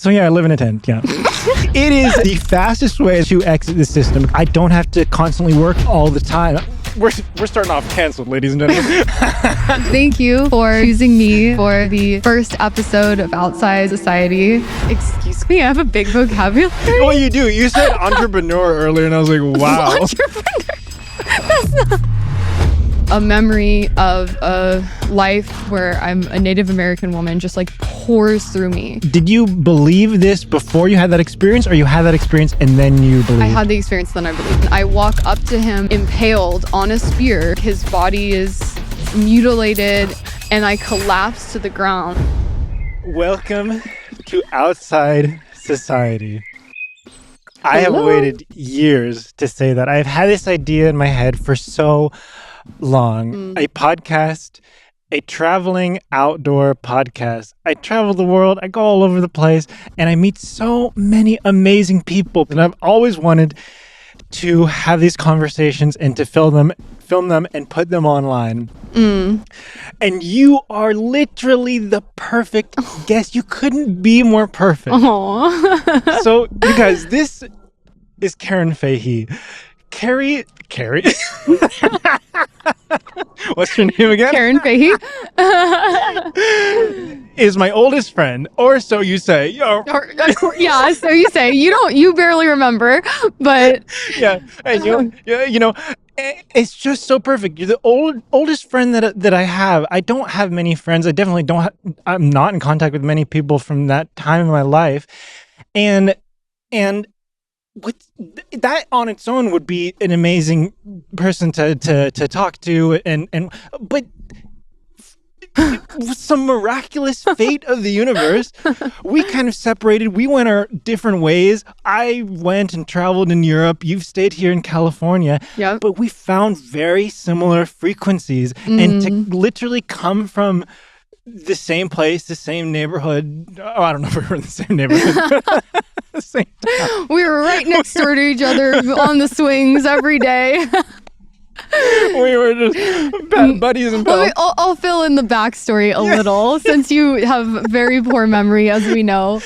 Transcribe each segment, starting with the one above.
So yeah, I live in a tent, yeah. It is the fastest way to exit the system. I don't have to constantly work all the time. We're starting off canceled, ladies and gentlemen. Thank you for choosing me for the first episode of Outside Society. Excuse me, I have a big vocabulary. Well, you do. You said entrepreneur earlier, and I was like, wow. Entrepreneur? That's not... A memory of a life where I'm a Native American woman just like pours through me. Did you believe this before you had that experience, or you had that experience and then you believed? I had the experience, then I believed. I walk up to him impaled on a spear. His body is mutilated and I collapse to the ground. Welcome to Outside Society. I have waited years to say that. I've had this idea in my head for so long. A podcast, a traveling outdoor podcast. I travel the world, I go all over the place, and I meet so many amazing people. And I've always wanted to have these conversations and to film them and put them online. And you are literally the perfect guest. You couldn't be more perfect. Aww. So, you guys, this is Karen Fahey. Carrie? What's your name again? Karen Fahey. Is my oldest friend, or so you say. Yeah, so you say. You barely remember, but yeah, and you know, it's just so perfect. You're the oldest friend that I have. I don't have many friends. I definitely don't. I'm not in contact with many people from that time in my life, and with that on its own would be an amazing person to talk to, but with some miraculous fate of the universe, we kind of separated. We went our different ways. I went and traveled in Europe. You've stayed here in California. Yep. But we found very similar frequencies, and to literally come from the same place, the same neighborhood. Oh, I don't know if we were in the same neighborhood. The same time. We were right next door to each other on the swings every day. We were just buddies and pals. I'll fill in the backstory a little, since you have very poor memory, as we know.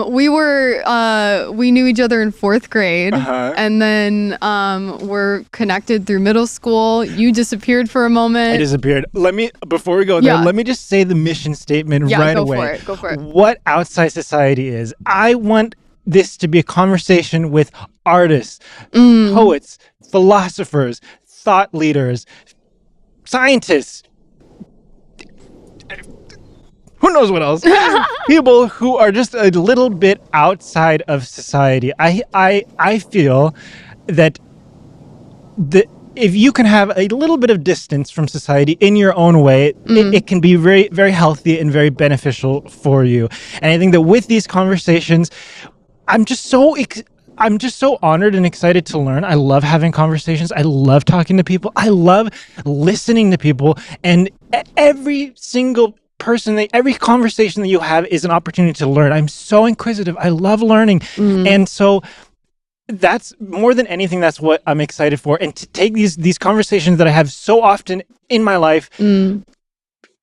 We knew each other in 4th grade, and then we're connected through middle school. You disappeared for a moment. I disappeared. Before we go there, let me just say the mission statement right away. Go for it. What Outside Society is. I want this to be a conversation with artists, poets, philosophers, thought leaders, scientists, who knows what else, people who are just a little bit outside of society. I feel that if you can have a little bit of distance from society in your own way, it can be very, very healthy and very beneficial for you. And I think that with these conversations, I'm just so honored and excited to learn. I love having conversations. I love talking to people. I love listening to people. And every single every conversation that you have is an opportunity to learn. I'm so inquisitive. I love learning. And so that's more than anything, that's what I'm excited for. And to take these conversations that I have so often in my life,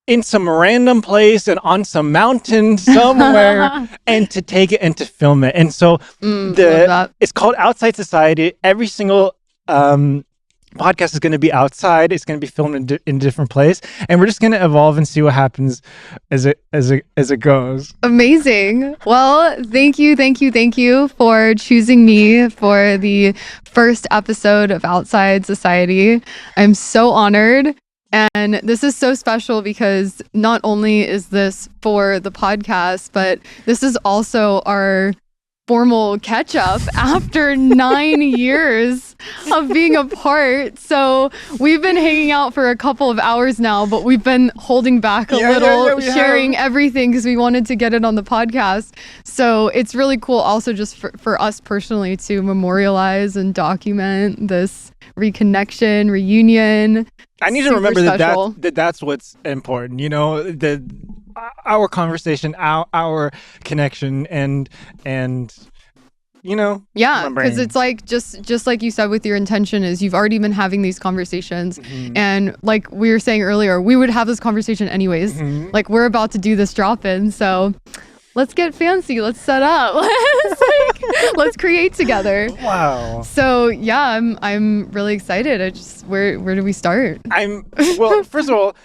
in some random place and on some mountain somewhere, and to take it and to film it. And so it's called Outside Society. Every single podcast is going to be outside. It's going to be filmed in a different place, and we're just going to evolve and see what happens as it goes. Amazing. Well, thank you for choosing me for the first episode of Outside Society. I'm so honored. And this is so special because not only is this for the podcast, but this is also our formal catch up after 9 years of being apart. So we've been hanging out for a couple of hours now, but we've been holding back a little, sharing everything because we wanted to get it on the podcast. So it's really cool also just for us personally to memorialize and document this reconnection, reunion. I need to remember that's what's important, our conversation, our connection, and because it's like just like you said with your intention is you've already been having these conversations, and like we were saying earlier, we would have this conversation anyways. Like we're about to do this drop in, so let's get fancy. Let's set up. Let's create together. Wow. So yeah, I'm really excited. Where do we start? Well, first of all,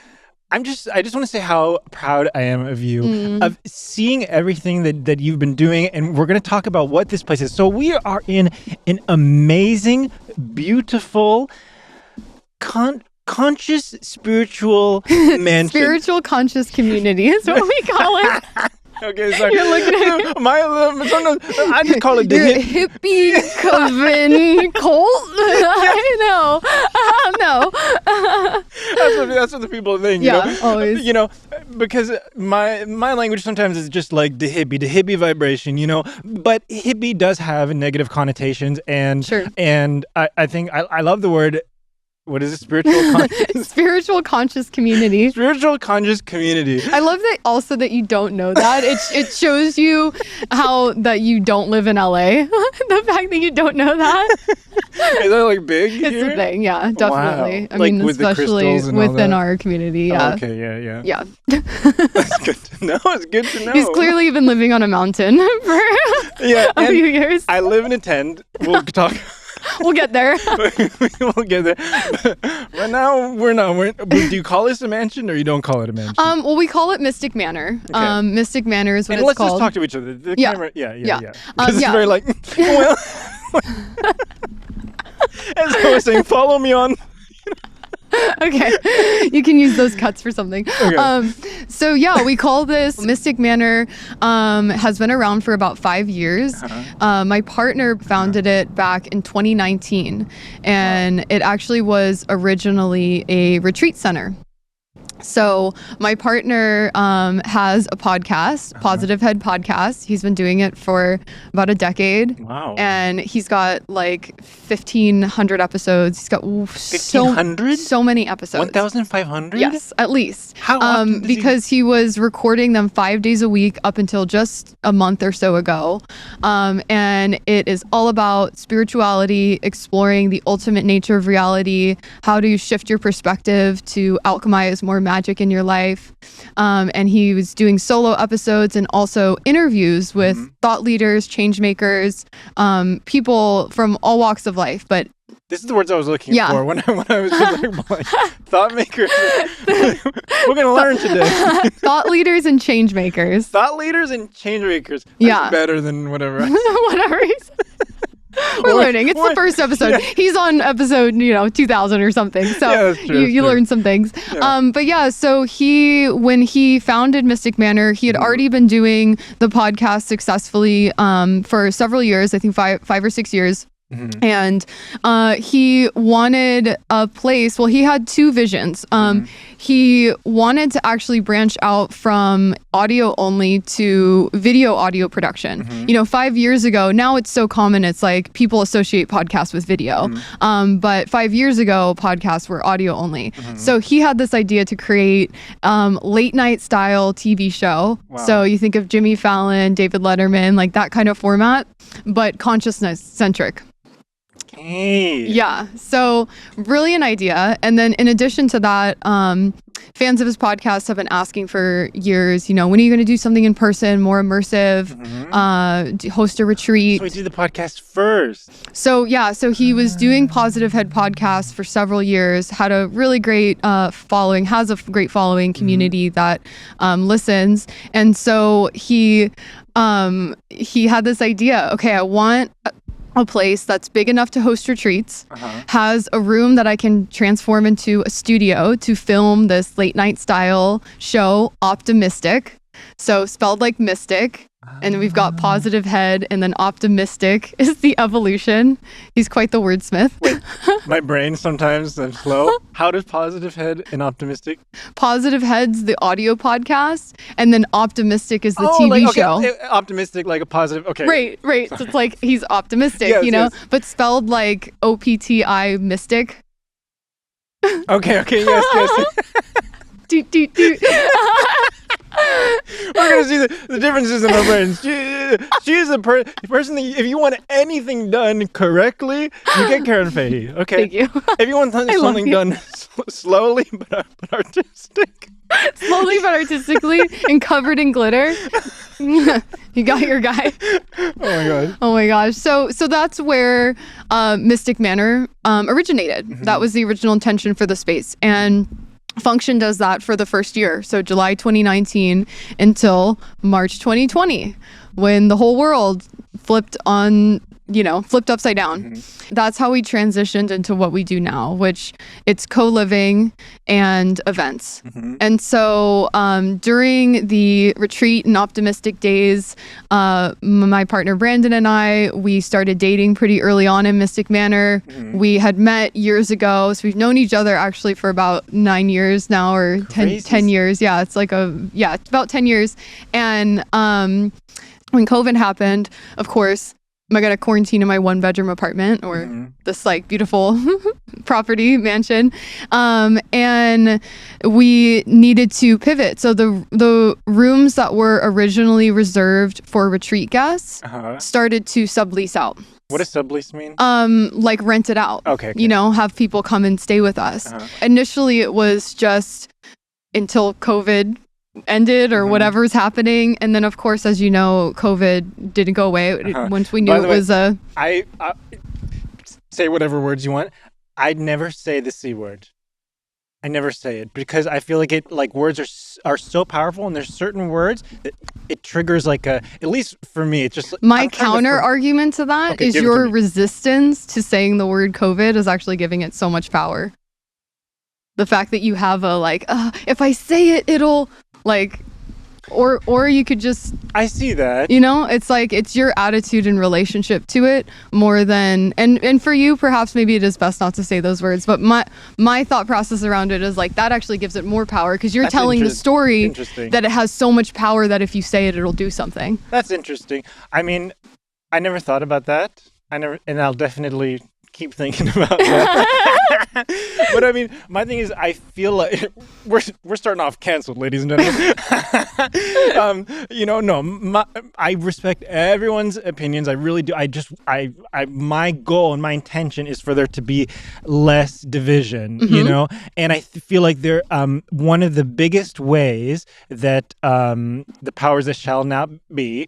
I just want to say how proud I am of you, of seeing everything that you've been doing. And we're going to talk about what this place is. So we are in an amazing, beautiful, conscious, spiritual mansion. Spiritual conscious community is what we call it. Okay, sorry. You're looking at I just call it the hippie coven cult. I know. That's what the people think. Yeah, you know? always. You know, because my language sometimes is just like the hippie vibration. You know, but hippie does have negative connotations, and sure. And I think I love the word. What is it? Spiritual conscious? Spiritual conscious community. Spiritual conscious community. I love that also that you don't know that. It shows you how that you don't live in LA. The fact that you don't know that. Is that like big here? It's a thing, yeah, definitely. Wow. I mean, with especially within our community, yeah. Oh, okay, yeah. Yeah. That's good to know. It's good to know. He's clearly been living on a mountain for a few years. I live in a tent. We'll talk. We'll get there. We'll get there. Right now, we're not. Do you call this a mansion or you don't call it a mansion? Well, we call it Mystic Manor. Okay. Mystic Manor is what it's let's called. Let's just talk to each other. The camera, yeah. It's very like, well. As I was saying, follow me on. Okay, you can use those cuts for something. Okay. So yeah, we call this Mystic Manor. Has been around for about 5 years. My partner founded it back in 2019, and it actually was originally a retreat center. So my partner has a podcast, Positive Head Podcast. He's been doing it for about a decade. Wow. And he's got like 1,500 episodes. He's got 1,500? So many episodes. 1,500? Yes, at least. How often because he was recording them 5 days a week up until just a month or so ago. And it is all about spirituality, exploring the ultimate nature of reality, how to shift your perspective to alchemize more magic in your life. And he was doing solo episodes and also interviews with thought leaders, change makers, people from all walks of life. But this is the words I was looking for when I was just like thought makers. We're going to learn today. Thought leaders and change makers. Thought leaders and change makers. That's better than whatever. Whatever he said. We're learning. It's the first episode. Yeah. He's on episode, 2000 or something. So you learn some things. Yeah. But yeah, so when he founded Mystic Manor, he had already been doing the podcast successfully for several years, I think 5 or 6 years. And he wanted a place. Well, he had two visions. He wanted to actually branch out from audio only to video audio production. 5 years ago, now it's so common. It's like people associate podcasts with video. But 5 years ago, podcasts were audio only. So he had this idea to create late night style TV show. Wow. So you think of Jimmy Fallon, David Letterman, like that kind of format, but consciousness centric. Hey. Yeah, so brilliant idea. And then in addition to that, fans of his podcast have been asking for years, when are you going to do something in person, more immersive, host a retreat? So we do the podcast first. So he was doing Positive Head Podcast for several years, had a really great following, has a great following community that listens. And so he had this idea, okay, I want a place that's big enough to host retreats, has a room that I can transform into a studio to film this late night style show, Optimistic. So spelled like mystic. And we've got Positive Head, and then Optimistic is the evolution. He's quite the wordsmith. Wait, my brain sometimes is slow. How does Positive Head and Optimistic? Positive Head's the audio podcast, and then Optimistic is the TV show. Optimistic, like a positive. Okay. Right. So it's like he's optimistic, yes. but spelled like OPTI mystic. Okay. Yes. We're going to see the differences in our brains. She is a person that if you want anything done correctly, you get Karen Fahey. Okay. Thank you. If you want something done slowly but artistic, Slowly but artistically and covered in glitter. You got your guy. Oh my god. Oh my gosh. So that's where Mystic Manor originated. Mm-hmm. That was the original intention for the space. And Function does that for the first year. So July 2019 until March 2020, when the whole world flipped upside down. Mm-hmm. That's how we transitioned into what we do now, which it's co-living and events. Mm-hmm. And so during the retreat and optimistic days, my partner Brandon and we started dating pretty early on in Mystic Manor. Mm-hmm. We had met years ago. So we've known each other actually for about 9 years now, or 10 years. Yeah, it's about 10 years. And when COVID happened, of course, I got a quarantine in my 1-bedroom apartment, or this like beautiful property mansion. And we needed to pivot. So the rooms that were originally reserved for retreat guests started to sublease out. What does sublease mean? Like rent it out. Okay. Have people come and stay with us. Initially, it was just until COVID ended or whatever's happening, and then of course, as you know, COVID didn't go away. Once we knew it was I say whatever words you want. I'd never say the C word. I never say it because I feel like words are so powerful, and there's certain words that it triggers at least for me, it's just my counter argument to that is your resistance to saying the word COVID is actually giving it so much power. The fact that you have if I say it, it'll or you could just, I see that, it's your attitude and relationship to it more than, and for you perhaps maybe it is best not to say those words, but my thought process around it is that actually gives it more power because you're telling the story that it has so much power that if you say it, it'll do something. That's interesting. I mean, I never thought about that. And I'll definitely keep thinking about that. But I mean, my thing is, I feel like we're starting off canceled, ladies and gentlemen. I respect everyone's opinions. I really do. My goal and my intention is for there to be less division, and I feel like they're one of the biggest ways that the powers that shall not be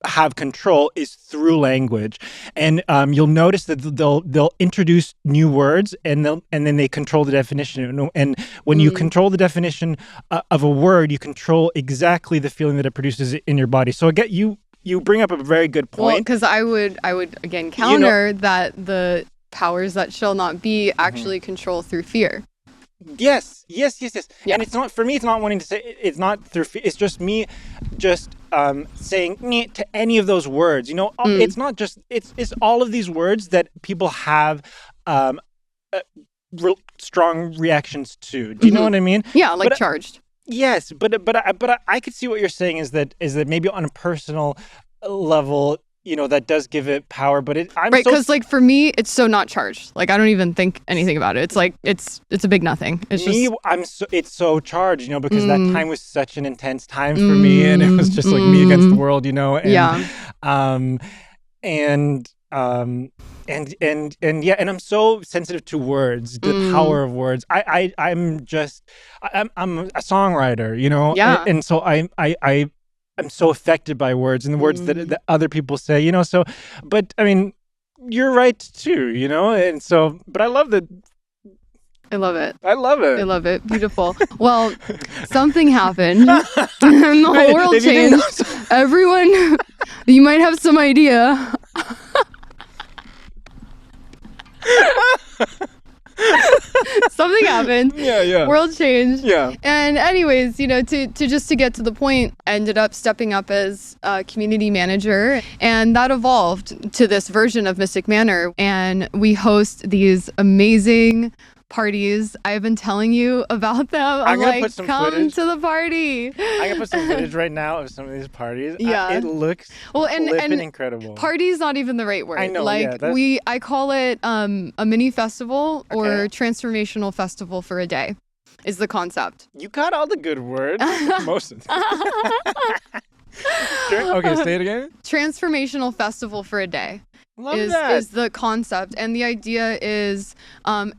have control is through language, and you'll notice that they'll introduce new words, and then they control the definition. And when you control the definition of a word, you control exactly the feeling that it produces in your body. So again, you bring up a very good point. Well, because I would again counter that the powers that shall not be actually control through fear. Yes. Yeah. And it's not, for me, it's not wanting to say, it's not through, it's just me saying to any of those words, it's not just, it's all of these words that people have strong reactions to. Do you know what I mean? Yeah, charged. Yes, but I could see what you're saying is that maybe on a personal level, that does give it power, but because for me, it's so not charged. I don't even think anything about it. It's it's a big nothing. It's it's so charged, because that time was such an intense time for me, and it was just me against the world, and, and I'm so sensitive to words, the power of words. I'm a songwriter, and so I'm so affected by words and the words that other people say, so, but I mean, you're right too, and so, but I love that. I love it. I love it. I love it. Beautiful. Well, something happened and the whole world changed. Everyone, you might have some idea. Something happened. Yeah. World changed. Yeah. And anyways, to get to the point, I ended up stepping up as a community manager, and that evolved to this version of Mystic Manor. And we host these amazing parties. I've been telling you about them. I'm gonna put some come footage to the party. I'm gonna put some footage right now of some of these parties. Yeah. It looks and incredible. Party's not even the right word. I know. I call it a mini festival or transformational festival for a day is the concept. You got all the good words. Most of them. Okay, say it again. Transformational festival for a day. Love is that. the concept, and the idea is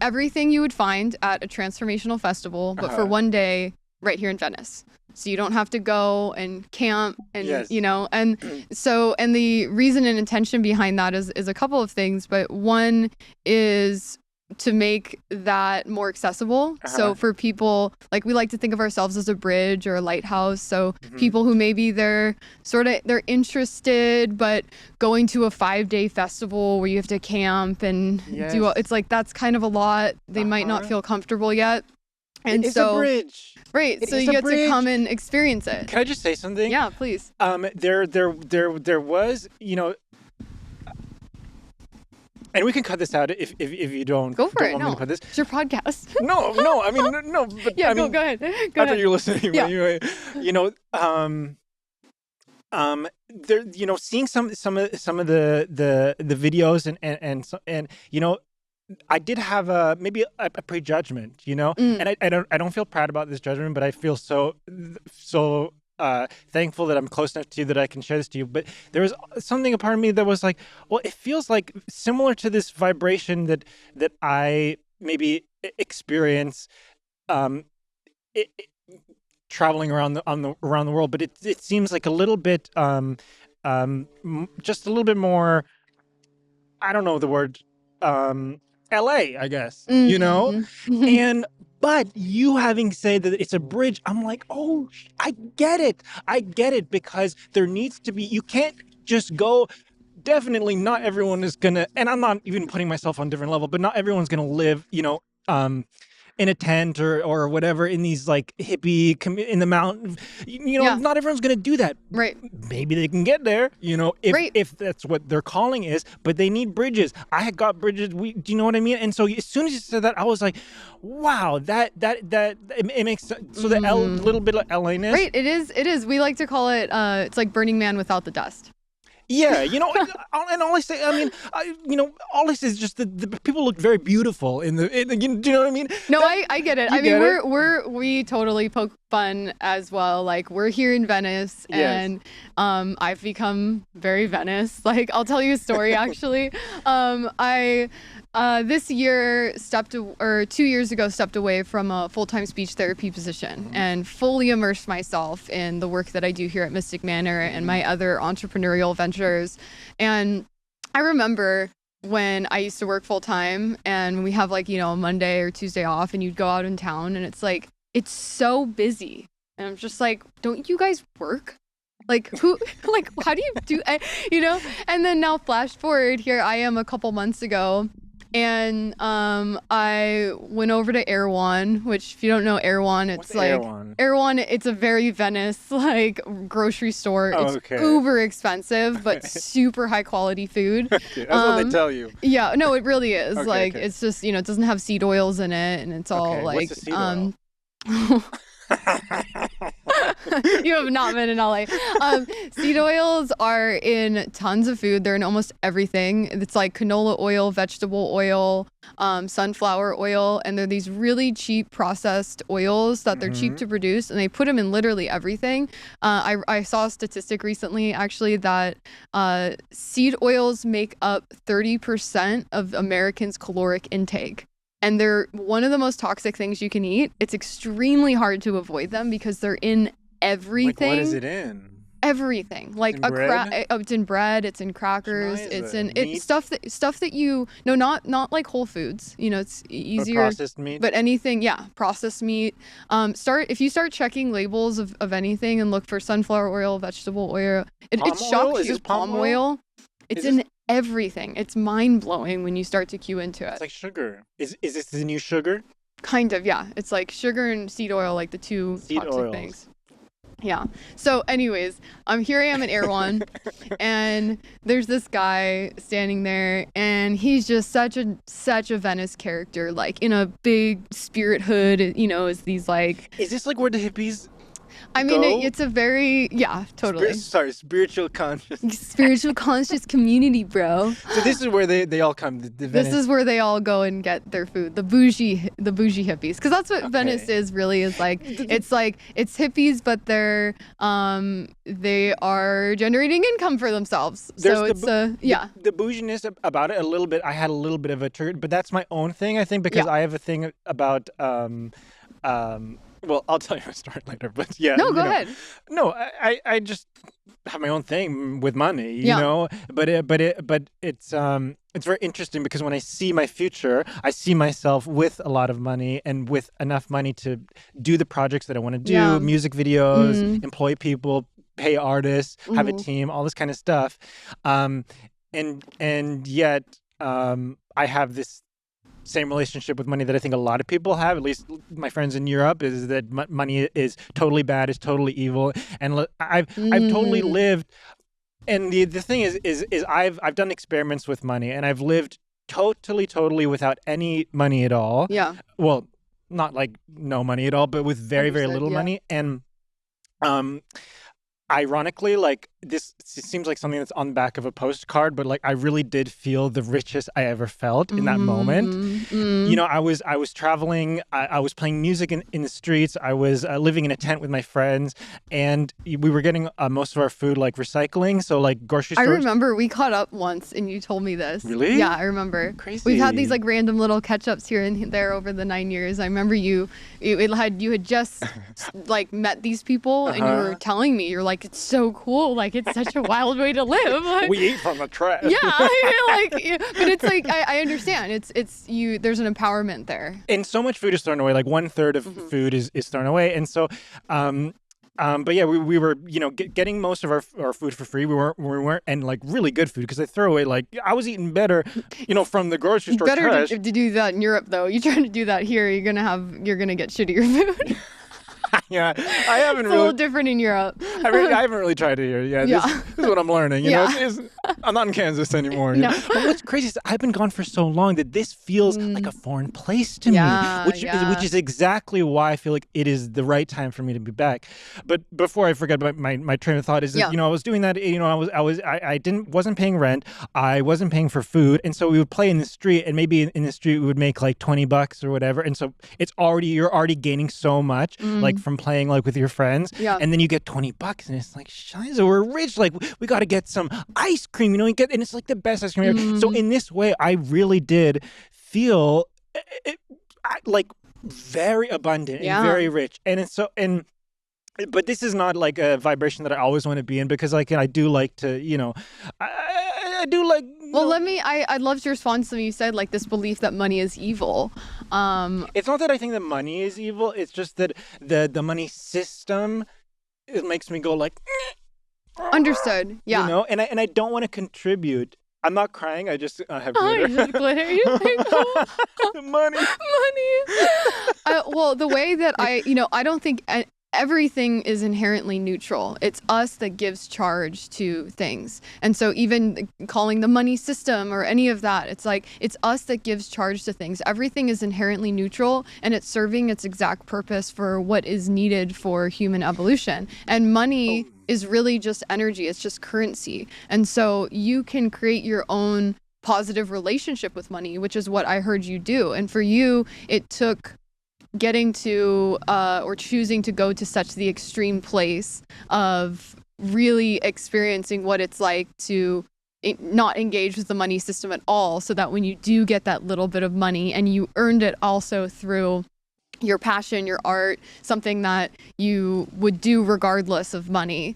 everything you would find at a transformational festival, but for one day right here in Venice. So you don't have to go and camp and and so, and the reason and intention behind that is a couple of things, but one is to make that more accessible. So for people, like, we like to think of ourselves as a bridge or a lighthouse. So people who maybe they're interested, but going to a 5-day festival where you have to camp and do, it's like, that's kind of a lot. They might not feel comfortable yet. And it's so a bridge. Right. So you get to come and experience it. Can I just say something? Yeah, please. There was, and we can cut this out if you don't. Go for it. Want me to cut this. It's your podcast. No. I mean, no. But yeah. I mean, go ahead. Go ahead. You're listening. Yeah. Anyway, there, seeing some of the videos and I did have maybe a prejudgment, and I don't feel proud about this judgment, but I feel so thankful that I'm close enough to you that I can share this to you. But there was something, a part of me that was like, well, it feels like similar to this vibration that I maybe experience traveling around the world, but it seems like a little bit just a little bit more, I don't know the word, LA, I guess, but you having said that it's a bridge, I'm like, oh, I get it, because there needs to be, you can't just go, definitely not everyone is gonna, and I'm not even putting myself on a different level, but not everyone's gonna live, in a tent or whatever, in these like hippie in the mountain, not everyone's gonna do that. Right. Maybe they can get there, if that's what their calling is, but they need bridges. I had got bridges. Do you know what I mean? And so as soon as you said that, I was like, wow, that it makes sense. So the little bit of LA-ness. Right. It is. We like to call it, it's like Burning Man without the dust. Yeah, and all I say, all I say is just that the people look very beautiful do you know what I mean? No, I get it. I mean, we totally poke fun as well. Like, we're here in Venice, and I've become very Venice. Like, I'll tell you a story, actually. I this year 2 years ago stepped away from a full-time speech therapy position and fully immersed myself in the work that I do here at Mystic Manor and my other entrepreneurial ventures. And I remember when I used to work full-time, and we have like, a Monday or Tuesday off, and you'd go out in town, and it's like, it's so busy. And I'm just like, don't you guys work? Like, who, like, how do you do, and then now flash forward, here I am a couple months ago, and I went over to Erewhon, which, if you don't know Erewhon, it's What's like Erewhon? It's a very Venice like grocery store. It's uber expensive, but super high quality food. Okay. That's what they tell you. Yeah, no, it really is. It's just, it doesn't have seed oils in it, and it's all like what's the seed oil? You have not been in LA. Seed oils are in tons of food. They're in almost everything. It's like canola oil, vegetable oil, sunflower oil, and they're these really cheap processed oils that they're cheap to produce, and they put them in literally everything. I saw a statistic recently, actually, that seed oils make up 30% of Americans' caloric intake. And they're one of the most toxic things you can eat. It's extremely hard to avoid them because they're in everything. Like, what is it in? Everything. Like it's in bread, it's in crackers, it's in stuff that not like Whole Foods. It's easier. Or processed meat. But anything, processed meat. If you start checking labels of anything and look for sunflower oil, vegetable oil, it shocks you. Is this palm oil? It's in everything. It's mind-blowing when you start to cue into it. It's like sugar. Is this the new sugar? Kind of, yeah. It's like sugar and seed oil, like the two toxic things. Yeah. So anyways, here I am in Erewhon, and there's this guy standing there, and he's just such a Venice character, like in a big spirit hood, is these like... Is this like where the hippies... I mean, go? it's a very, totally. Spiritual conscious. Spiritual conscious community, bro. So this is where they all come. The Venice. This is where they all go and get their food. The bougie hippies, because that's what Venice is really. Is like it's hippies, but they are generating income for themselves. There's So the bouginess about it a little bit. I had a little bit of a trigger, but that's my own thing, I think, because I have a thing about well, I'll tell you a story later, but yeah. No, go ahead. No, I just have my own thing with money, you know. But it's very interesting because when I see my future, I see myself with a lot of money and with enough money to do the projects that I want to do, music videos, employ people, pay artists, have a team, all this kind of stuff. And yet I have this same relationship with money that I think a lot of people have, at least my friends in Europe, is that money is totally bad, is totally evil. And I've totally lived, and the thing is I've done experiments with money, and I've lived totally without any money at all. Yeah. Well, not like no money at all, but with very little money. And ironically, like this seems like something that's on the back of a postcard, but like I really did feel the richest I ever felt in that moment. You know, I was traveling, I was playing music in the streets, I was living in a tent with my friends, and we were getting most of our food like recycling, so like grocery stores. I remember we caught up once and you told me this. Really? Yeah, I remember. Crazy. We've had these like random little catch-ups here and there over the 9 years. I remember you had just like met these people and you were telling me, you're like, it's so cool, like it's such a wild way to live. Like, we eat from the trash. Yeah, but it's like I understand. It's you. There's an empowerment there. And so much food is thrown away. Like 1/3 of food is thrown away, and so. But yeah, we were, you know, getting most of our food for free. We weren't, and like really good food, because they throw away, like I was eating better, you know, from the grocery store. Better to do that in Europe though. You try to do that here, you're gonna get shittier food. Yeah, I haven't it's really. a little different in Europe. I haven't really tried it here. Yeah, this is what I'm learning. You know, I'm not in Kansas anymore. You know? But what's crazy is I've been gone for so long that this feels like a foreign place to me, which is exactly why I feel like it is the right time for me to be back. But before I forget my train of thought is that, you know, I was doing that. You know, I wasn't paying rent. I wasn't paying for food, and so we would play in the street, and maybe in the street we would make like $20 or whatever, and so you're already gaining so much, like from playing like with your friends, and then you get $20 and it's like, Shiza, we're rich, like we got to get some ice cream, you know, and it's like the best ice cream ever. So in this way I really did feel like very abundant and very rich, and it's so, and but this is not like a vibration that I always want to be in, because like I do like to, you know, I do like. Well, I loved your response to me. You said like this belief that money is evil. It's not that I think that money is evil. It's just that the money system, it makes me go like. Understood. Yeah. You know, and I don't want to contribute. I'm not crying. I just have glitter. You just glitter. You think money. Well, the way that I don't think everything is inherently neutral. It's us that gives charge to things. And so even calling the money system or any of that, it's like, it's us that gives charge to things. Everything is inherently neutral, and it's serving its exact purpose for what is needed for human evolution. And money is really just energy. It's just currency. And so you can create your own positive relationship with money, which is what I heard you do. And for you, it took getting to or choosing to go to such the extreme place of really experiencing what it's like to not engage with the money system at all, so that when you do get that little bit of money, and you earned it also through your passion, your art, something that you would do regardless of money,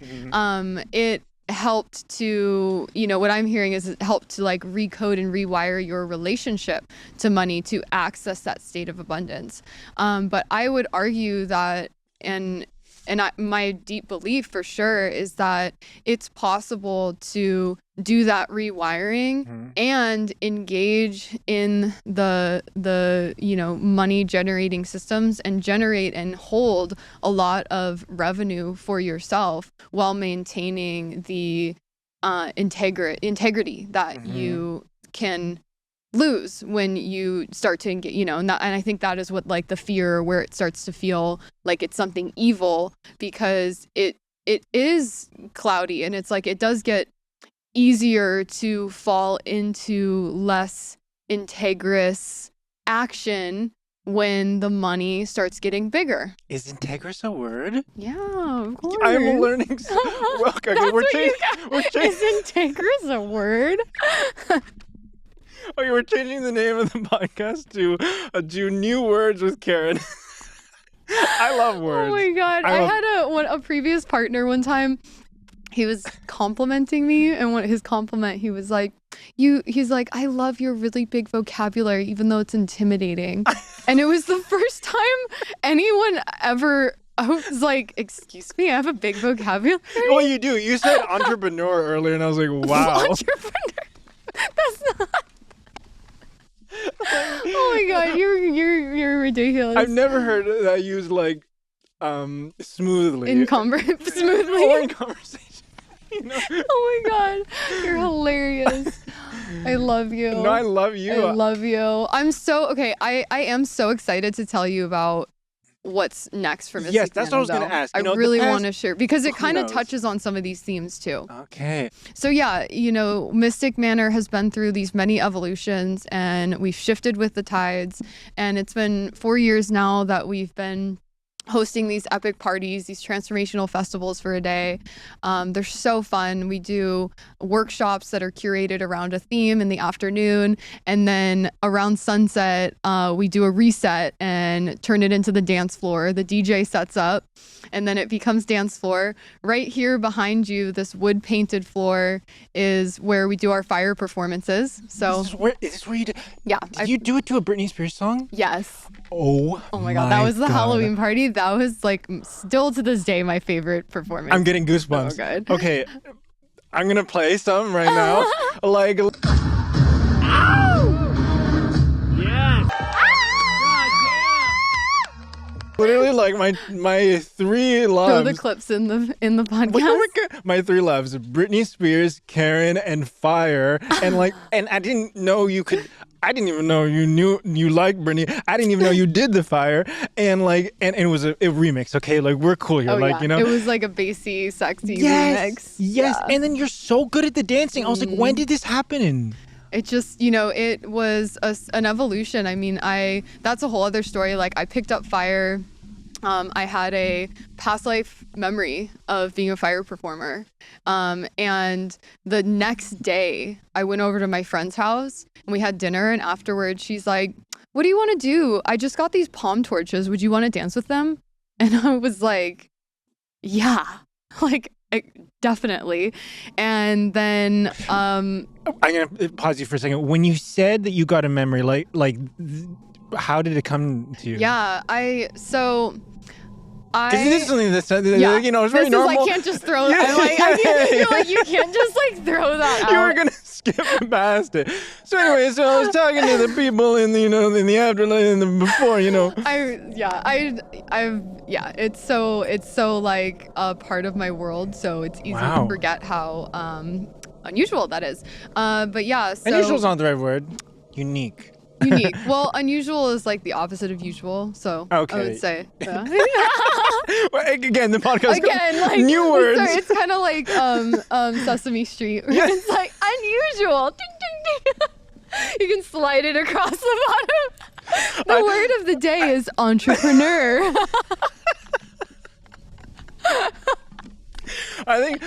it helped to, you know, what I'm hearing is it helped to like recode and rewire your relationship to money to access that state of abundance. But I would argue that, my deep belief for sure is that it's possible to do that rewiring and engage in the you know, money generating systems, and generate and hold a lot of revenue for yourself while maintaining the integrity that you can lose when you start to engage, and I think that is what like the fear, where it starts to feel like it's something evil, because it is cloudy, and it's like it does get easier to fall into less integrous action when the money starts getting bigger. Is integrous a word? Yeah, of course. I'm learning. Okay, we're changing. Is integrous a word? Okay, we're changing the name of the podcast to New Words with Karen. I love words. Oh my God. I had a previous partner one time. He was complimenting me, and his compliment, he was like, he's like, I love your really big vocabulary, even though it's intimidating. And it was the first time anyone ever, I was like, excuse me, I have a big vocabulary? Well, you do. You said entrepreneur earlier, and I was like, wow. Entrepreneur? That's not. Oh my God, you're ridiculous. I've never heard that used like smoothly. Smoothly. Or in conversation. Oh my God, you're hilarious. I love you. No, I love you. I love you. I'm so okay. I am so excited to tell you about what's next for Mystic Yes, that's Manor, what I was going to ask. I really want to share, because it kind of touches on some of these themes too. Okay. So yeah, Mystic Manor has been through these many evolutions, and we've shifted with the tides, and it's been 4 years now that we've been hosting these epic parties, these transformational festivals for a day. They're so fun. We do workshops that are curated around a theme in the afternoon, and then around sunset, we do a reset and turn it into the dance floor. The DJ sets up, and then it becomes dance floor. Right here behind you, this wood painted floor is where we do our fire performances. So is this where you do? Yeah. Did you do it to a Britney Spears song? Yes. Oh my God, that was the Halloween party. That was like still to this day my favorite performance. I'm getting goosebumps. Oh, good. Okay, I'm gonna play some right now. Like, literally, like my three loves. Throw the clips in the podcast. My three loves: Britney Spears, Karen, and Fire. And I didn't know you could. I didn't even know you liked Britney. I didn't even know you did the Fire. And it was a remix. Okay, like we're cool here. It was like a bassy, sexy remix. Yes. Yeah. And then you're so good at the dancing. I was like, when did this happen? It just, it was an evolution. I mean, that's a whole other story. Like, I picked up fire. I had a past life memory of being a fire performer. And the next day, I went over to my friend's house and we had dinner. And afterwards, she's like, what do you want to do? I just got these palm torches. Would you want to dance with them? And I was like, yeah, like, definitely. And then I'm gonna pause you for a second. When you said that you got a memory, how did it come to you? Yeah, because this is something that's it's very normal. I can't just throw that. I feel like you can't just throw that out. You were gonna skip past it. So anyway, I was talking to the people in the in the afterlife and the before. It's so like a part of my world. So it's easy to forget how unusual that is. But yeah, so unusual is not the right word. Unique. Well, unusual is like the opposite of usual, so okay. I would say. Yeah. Well, again, the podcast. Again, new words. Sorry, it's kind of like Sesame Street. Yes. It's like unusual. Ding, ding, ding. You can slide it across the bottom. The word of the day is entrepreneur. I think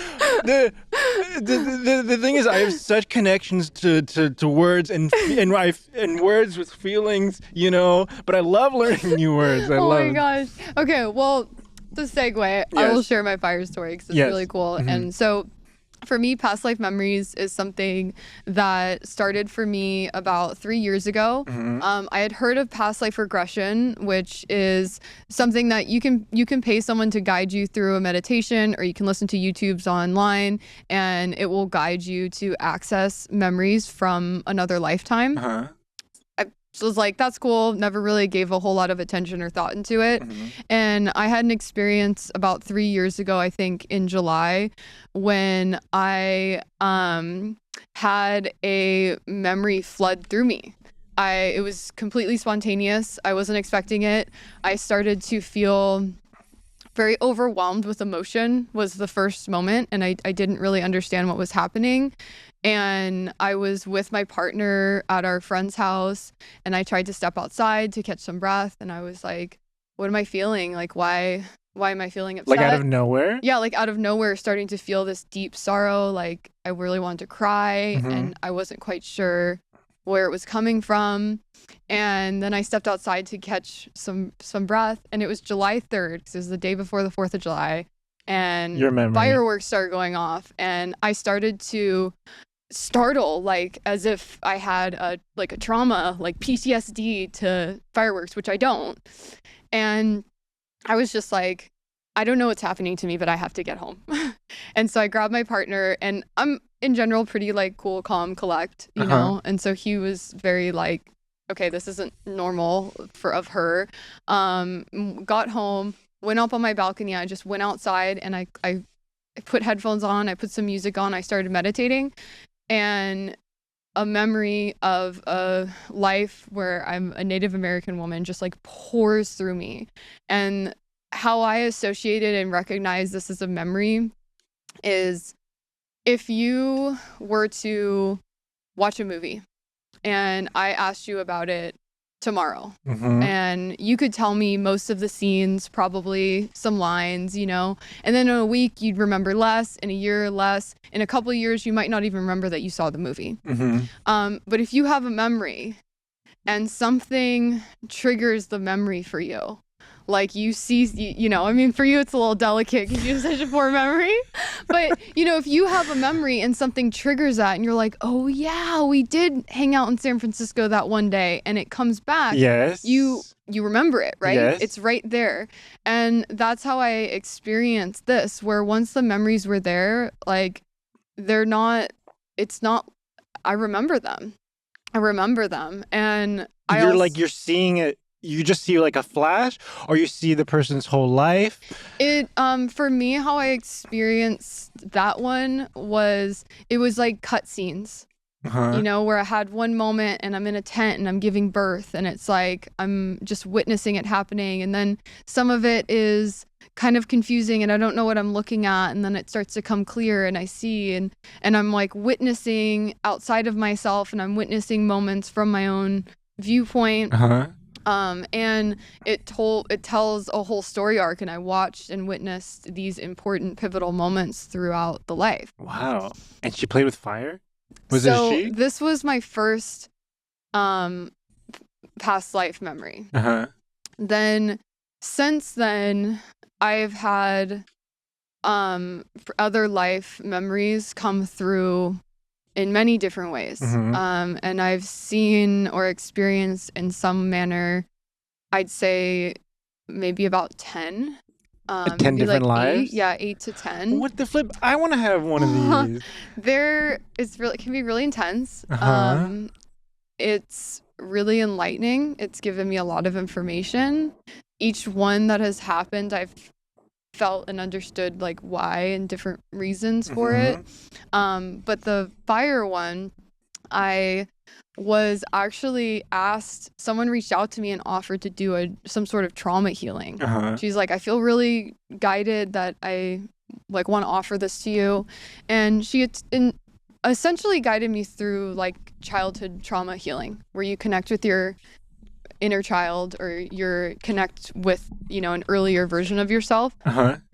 the thing is, I have such connections to words and words with feelings, But I love learning new words. My gosh. Okay, well, to segue, yes. I will share my fire story because it's really cool. Mm-hmm. And so, for me, past life memories is something that started for me about 3 years ago. Mm-hmm. I had heard of past life regression, which is something that you can pay someone to guide you through a meditation, or you can listen to YouTube's online, and it will guide you to access memories from another lifetime. Uh-huh. So I was like, that's cool. Never really gave a whole lot of attention or thought into it. Mm-hmm. And I had an experience about 3 years ago, I think in July, when I had a memory flood through me. It was completely spontaneous. I wasn't expecting it. I started to feel very overwhelmed with emotion was the first moment, and I didn't really understand what was happening. And I was with my partner at our friend's house, and I tried to step outside to catch some breath, and I was like, what am I feeling? Like, why am I feeling upset? Like out of nowhere? Yeah, like out of nowhere, starting to feel this deep sorrow. Like I really wanted to cry, and I wasn't quite sure where it was coming from. And then I stepped outside to catch some breath, and it was July 3rd, because it was the day before the 4th of July, and fireworks started going off, and I started to startle, like as if I had a trauma, like PTSD to fireworks, which I don't. And I was just like, I don't know what's happening to me, but I have to get home. And so I grabbed my partner, and I'm in general pretty like cool, calm, collect, you know? And so he was very like, okay, this isn't normal of her. Got home, went up on my balcony. I just went outside, and I put headphones on. I put some music on. I started meditating, and a memory of a life where I'm a Native American woman just like pours through me. And how I associated and recognize this as a memory is if you were to watch a movie and I asked you about it tomorrow, and you could tell me most of the scenes, probably some lines, you know, and then in a week you'd remember less, in a year less, in a couple of years you might not even remember that you saw the movie. But if you have a memory and something triggers the memory for you, like you see, you know, I mean, for you it's a little delicate because you have such a poor memory, but you know, if you have a memory and something triggers that and you're like, oh yeah, we did hang out in San Francisco that one day, and it comes back, yes, you remember it, right? Yes. It's right there. And that's how I experienced this, where once the memories were there, like I remember them, and you're seeing it. You just see like a flash, or you see the person's whole life? For me, how I experienced that one was, it was like cutscenes, you know, where I had one moment and I'm in a tent and I'm giving birth, and it's like I'm just witnessing it happening, and then some of it is kind of confusing and I don't know what I'm looking at, and then it starts to come clear and I see, and I'm like witnessing outside of myself, and I'm witnessing moments from my own viewpoint. And it tells a whole story arc, and I watched and witnessed these important pivotal moments throughout the life. Wow. And she played with fire? Was it she? This was my first past life memory. Then since then I've had other life memories come through in many different ways. And I've seen or experienced in some manner, I'd say maybe about 10. 10 different like lives? 8 to 10. What the flip? I want to have one of these. It can be really intense. It's really enlightening. It's given me a lot of information. Each one that has happened, I've felt and understood like why and different reasons for it. But the fire one, I was actually asked, someone reached out to me and offered to do some sort of trauma healing. She's like, I feel really guided that I like want to offer this to you. And she essentially guided me through like childhood trauma healing, where you connect with your inner child, or you connect with, you know, an earlier version of yourself.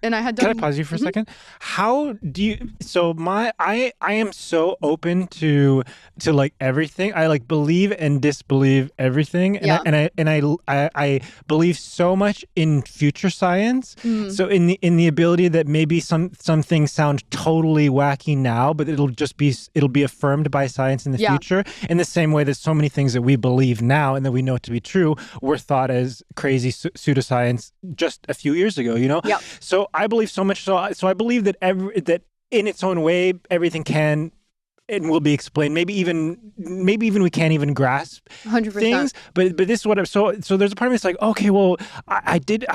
And I had done. Can I pause you for a second? How do you? So I am so open to like everything. I like believe and disbelieve everything, and I believe so much in future science. So in the ability that maybe some things sound totally wacky now, but it'll be affirmed by science in the future. In the same way that so many things that we believe now and that we know to be true were thought as crazy pseudoscience just a few years ago, you know? So I believe so much so I believe that that in its own way everything can and will be explained. Maybe even we can't even grasp 100%. things. But this is what I'm so there's a part of me that's like, okay, well, I did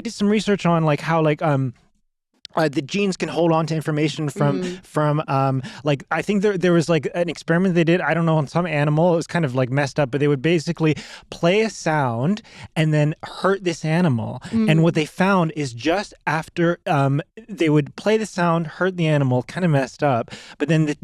some research on like how like the genes can hold on to information from like I think there was like an experiment they did, I don't know, on some animal. It was kind of like messed up, but they would basically play a sound and then hurt this animal. And what they found is just after they would play the sound, hurt the animal, kind of messed up, but then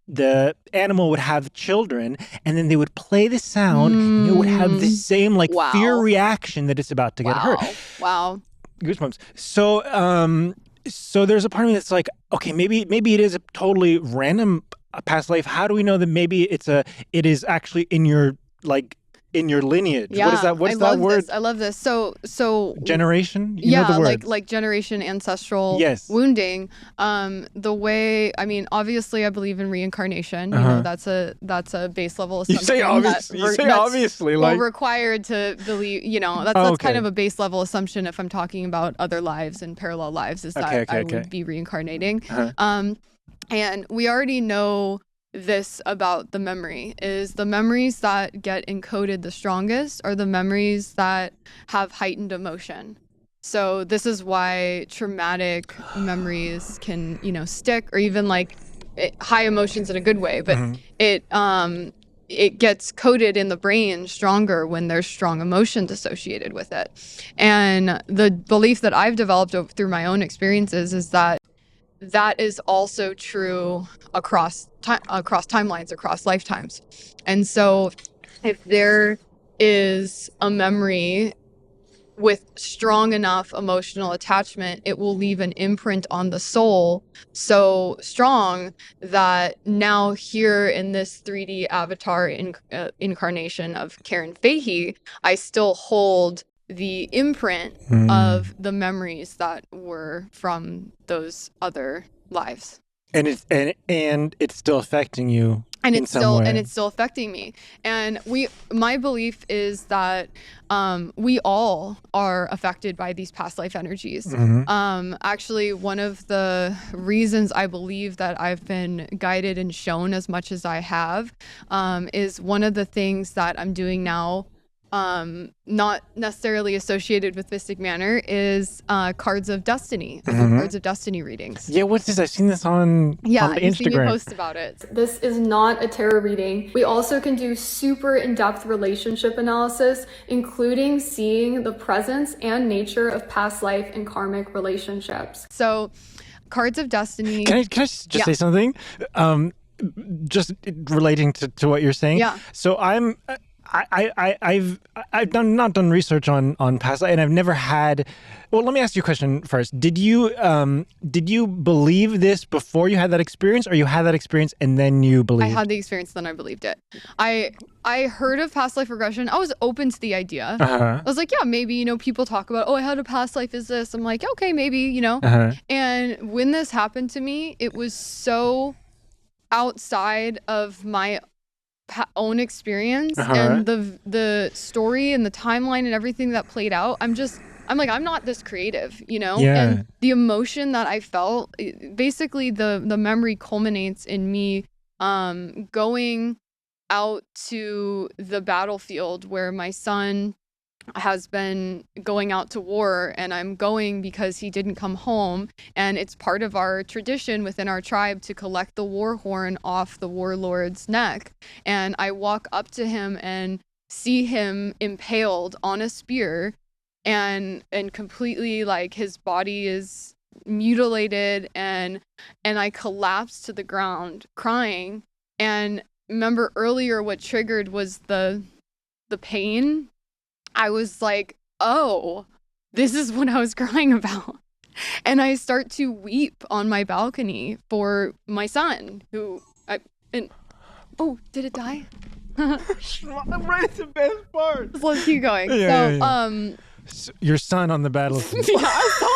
the animal would have children, and then they would play the sound and it would have the same like fear reaction that it's about to get hurt. Wow. Goosebumps. So there's a part of me that's like, okay, maybe it is a totally random past life. How do we know that maybe it is actually in your lineage? Yeah, What is that word? I love this. So generation? You know the word. like generation ancestral yes. wounding. The way, I mean, obviously I believe in reincarnation. You know, that's a base level assumption. You say obviously like required to believe, you know, that's kind of a base level assumption if I'm talking about other lives and parallel lives, is that I would be reincarnating. And we already know this about the memory, is the memories that get encoded the strongest are the memories that have heightened emotion. So this is why traumatic memories can, you know, stick, or even like high emotions in a good way, but it gets coded in the brain stronger when there's strong emotions associated with it. And the belief that I've developed through my own experiences is that is also true across timelines, across lifetimes. And so if there is a memory with strong enough emotional attachment, it will leave an imprint on the soul so strong that now here in this 3D avatar incarnation of Karen Fahey, I still hold the imprint of the memories that were from those other lives. And it's still affecting you. And it's still affecting me. And my belief is that we all are affected by these past life energies. Actually, one of the reasons I believe that I've been guided and shown as much as I have is one of the things that I'm doing now, not necessarily associated with Mystic Manor, is cards of destiny, cards of destiny readings. Yeah, what's this? I've seen this on Instagram. You've seen me post about it. This is not a tarot reading. We also can do super in-depth relationship analysis, including seeing the presence and nature of past life and karmic relationships. So, cards of destiny. Can I just say something? Just relating to what you're saying. Yeah. So I've not done research on past life, and I've never had. Well, let me ask you a question first. Did you believe this before you had that experience, or you had that experience and then you believed? I had the experience, then I believed it. I heard of past life regression. I was open to the idea. I was like, yeah, maybe, you know, people talk about, oh, I had a past life, is this? I'm like, okay, maybe, you know. And when this happened to me, it was so outside of my own experience and the story and the timeline and everything that played out. I'm like, I'm not this creative, you know? Yeah. And the emotion that I felt, basically the memory culminates in me going out to the battlefield where my son has been going out to war, and I'm going because he didn't come home, and it's part of our tradition within our tribe to collect the war horn off the warlord's neck. And I walk up to him and see him impaled on a spear, and completely like his body is mutilated, and I collapse to the ground crying. And remember earlier what triggered was the pain. I was like, oh, this is what I was crying about. And I start to weep on my balcony for my son, oh, did it die? Right at the best part. Let's keep going. So your son on the battlefield. Yeah, so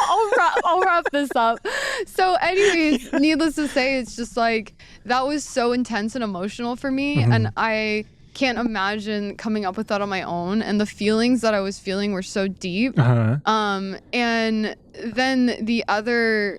I'll wrap this up. So anyways, needless to say, it's just like, that was so intense and emotional for me. And I can't imagine coming up with that on my own, and the feelings that I was feeling were so deep. And then the other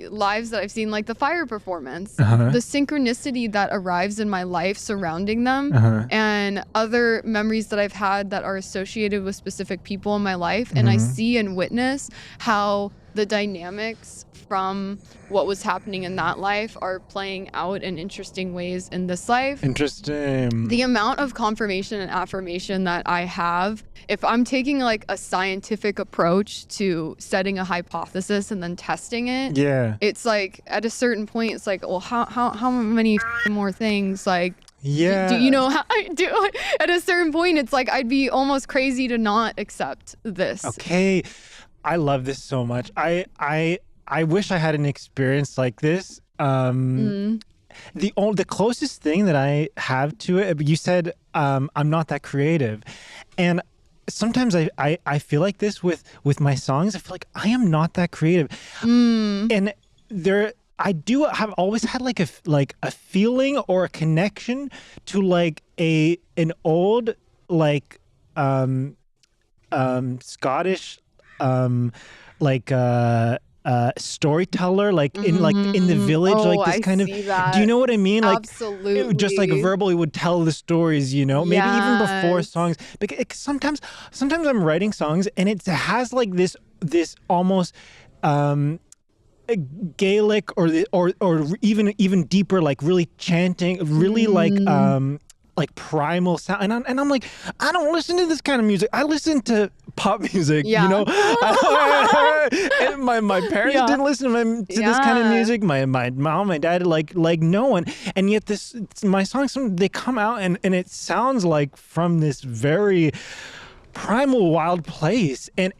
lives that I've seen, like the fire performance, the synchronicity that arrives in my life surrounding them, and other memories that I've had that are associated with specific people in my life, and I see and witness how the dynamics from what was happening in that life are playing out in interesting ways in this life. Interesting. The amount of confirmation and affirmation that I have, if I'm taking like a scientific approach to setting a hypothesis and then testing it, it's like at a certain point, it's like, well, how many more things like, do you know how I do? At a certain point, it's like I'd be almost crazy to not accept this. Okay, I love this so much. I wish I had an experience like this. The closest thing that I have to it, you said I'm not that creative, and sometimes I feel like this with my songs. I feel like I am not that creative, and I've always had like a feeling or a connection to like an old like Scottish storyteller, like in the village, like this kind of. Do you know what I mean? Like, absolutely, just like verbally would tell the stories. You know, maybe even before songs. Because sometimes I'm writing songs and it has like this almost Gaelic or even deeper, like really chanting, really like primal sound, and I'm like, I don't listen to this kind of music. I listen to pop music, you know. And my parents didn't listen to this kind of music. My mom, my dad, like no one. And yet my songs, they come out and it sounds like from this very primal, wild place. And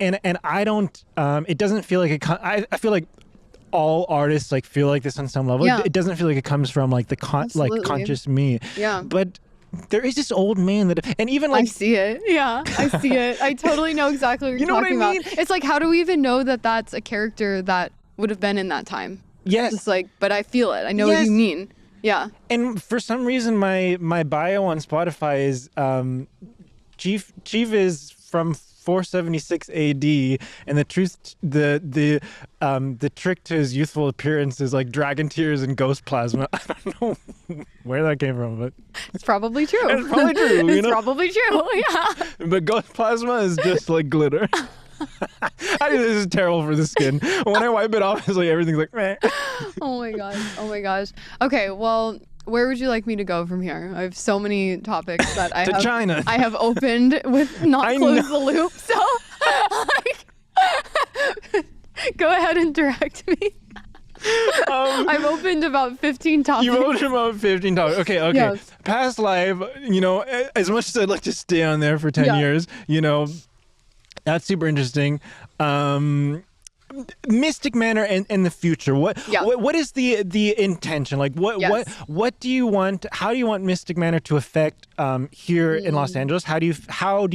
I don't. It doesn't feel like I feel like all artists like feel like this on some level. It doesn't feel like it comes from like the conscious me. But there is this old man and even like I see it. I see it. I totally know exactly what you're talking about. It's like, how do we even know that that's a character that would have been in that time? Yes. It's like, but I feel it. I know what you mean. Yeah. And for some reason, my bio on Spotify is Chief is from 476 AD, and the trick to his youthful appearance is like dragon tears and ghost plasma. I don't know where that came from, but it's probably true. It's probably true. It's probably true. Yeah. But ghost plasma is just like glitter. I think this is terrible for the skin. When I wipe it off, it's like everything's like meh. Oh my gosh. Okay, well, where would you like me to go from here? I have so many topics that China. I have opened with not close the loop. So go ahead and direct me. I've opened about 15 topics. You've opened about 15 topics. Okay. Yes. Past life, you know, as much as I'd like to stay on there for 10 years, you know, that's super interesting. Mystic Manor and the future. What is the intention? Like what do you want? How do you want Mystic Manor to affect here in Los Angeles? How do you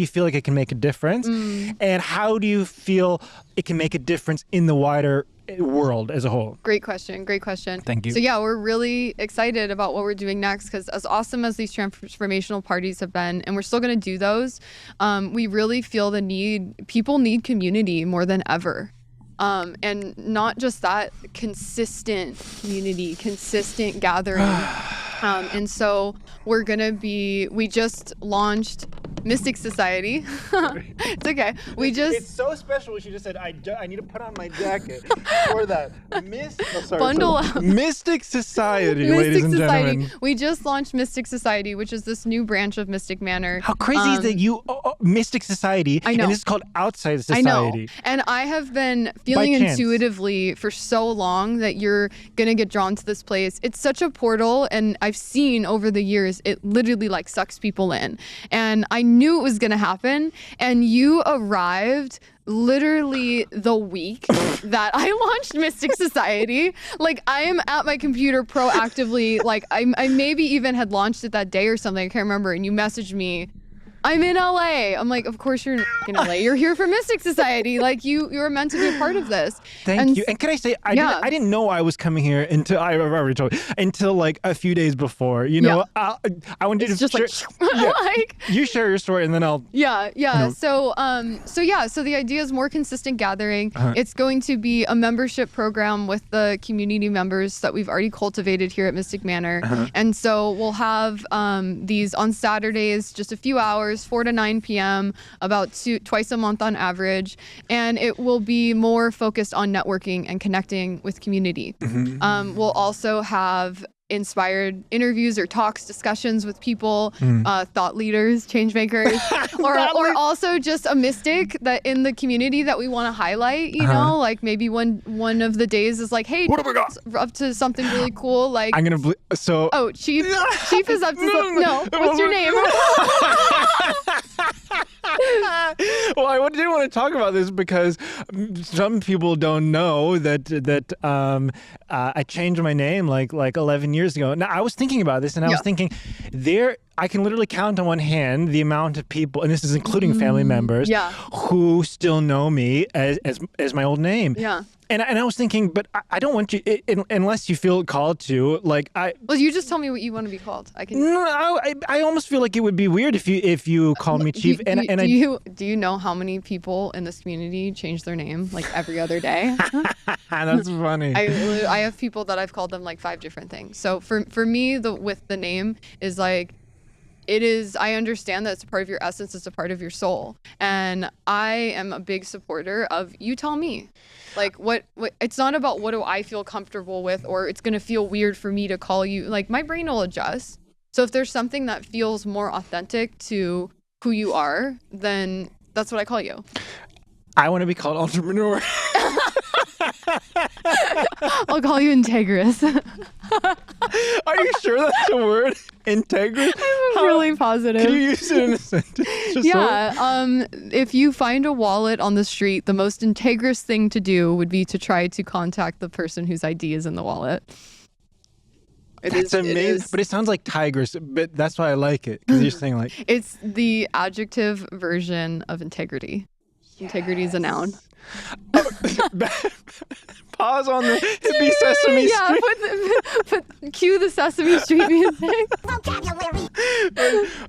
feel like it can make a difference? And how do you feel it can make a difference in the wider world as a whole? Great question. Thank you. So we're really excited about what we're doing next, because as awesome as these transformational parties have been, and we're still going to do those, we really feel the need. People need community more than ever. And not just that, consistent community, consistent gathering. And so we just launched Mystic Society. It's okay. It's so special what you just said. I need to put on my jacket for that. Bundle up. Mystic Society, ladies and gentlemen. We just launched Mystic Society, which is this new branch of Mystic Manor. How crazy is that Mystic Society, I know. And this is called Outside Society. I know. And I have been feeling intuitively for so long that you're going to get drawn to this place. It's such a portal, and I've seen over the years, it literally like sucks people in. And I knew it was going to happen, and you arrived literally the week that I launched Mystic Society. Like, I am at my computer proactively, like I maybe even had launched it that day or something, I can't remember, and you messaged me, I'm in LA. I'm like, of course you're in LA. You're here for Mystic Society. Like, you were meant to be a part of this. Thank you. And can I say, I didn't know I was coming here until I already told you, until like a few days before. You know, I wanted to just share, like you share your story, and then I'll. Yeah. So the idea is more consistent gathering. It's going to be a membership program with the community members that we've already cultivated here at Mystic Manor, and so we'll have these on Saturdays, just a few hours. hours, 4 to 9 p.m., about twice a month on average. And it will be more focused on networking and connecting with community. We'll also have inspired interviews or talks, discussions with people, thought leaders, change makers, or also just a mystic that in the community that we want to highlight, you know, like maybe one of the days is like, hey, what have we got? Up to something really cool. Like I'm going to, Chief is up to something. No, what's your name? Well, I do want to talk about this because some people don't know that I changed my name like 11 years ago. Now, I was thinking about this, and I was thinking I can literally count on one hand the amount of people, and this is including family members, who still know me as my old name. Yeah. And I was thinking, but I don't want you, unless you feel called to, like Well, you just tell me what you want to be called. I almost feel like it would be weird if you called me Chief. Do you know how many people in this community change their name like every other day? That's funny. I have people that I've called them like 5 different things. So for me, with the name is like, I understand that it's a part of your essence, it's a part of your soul. And I am a big supporter of you tell me. Like what it's not about what do I feel comfortable with, or it's going to feel weird for me to call you. Like my brain will adjust. So if there's something that feels more authentic to who you are, then that's what I call you. I want to be called entrepreneur. I'll call you integrous. Are you sure that's a word? Integrous? I'm really positive. Can you use it in a sentence? If you find a wallet on the street, the most integrous thing to do would be to try to contact the person whose ID is in the wallet. That's amazing. But it sounds like tigress, but that's why I like it. Because you're saying like... It's the adjective version of integrity. Yes. Integrity is a noun. Pause on the hippie Sesame Street. Cue the Sesame Street music.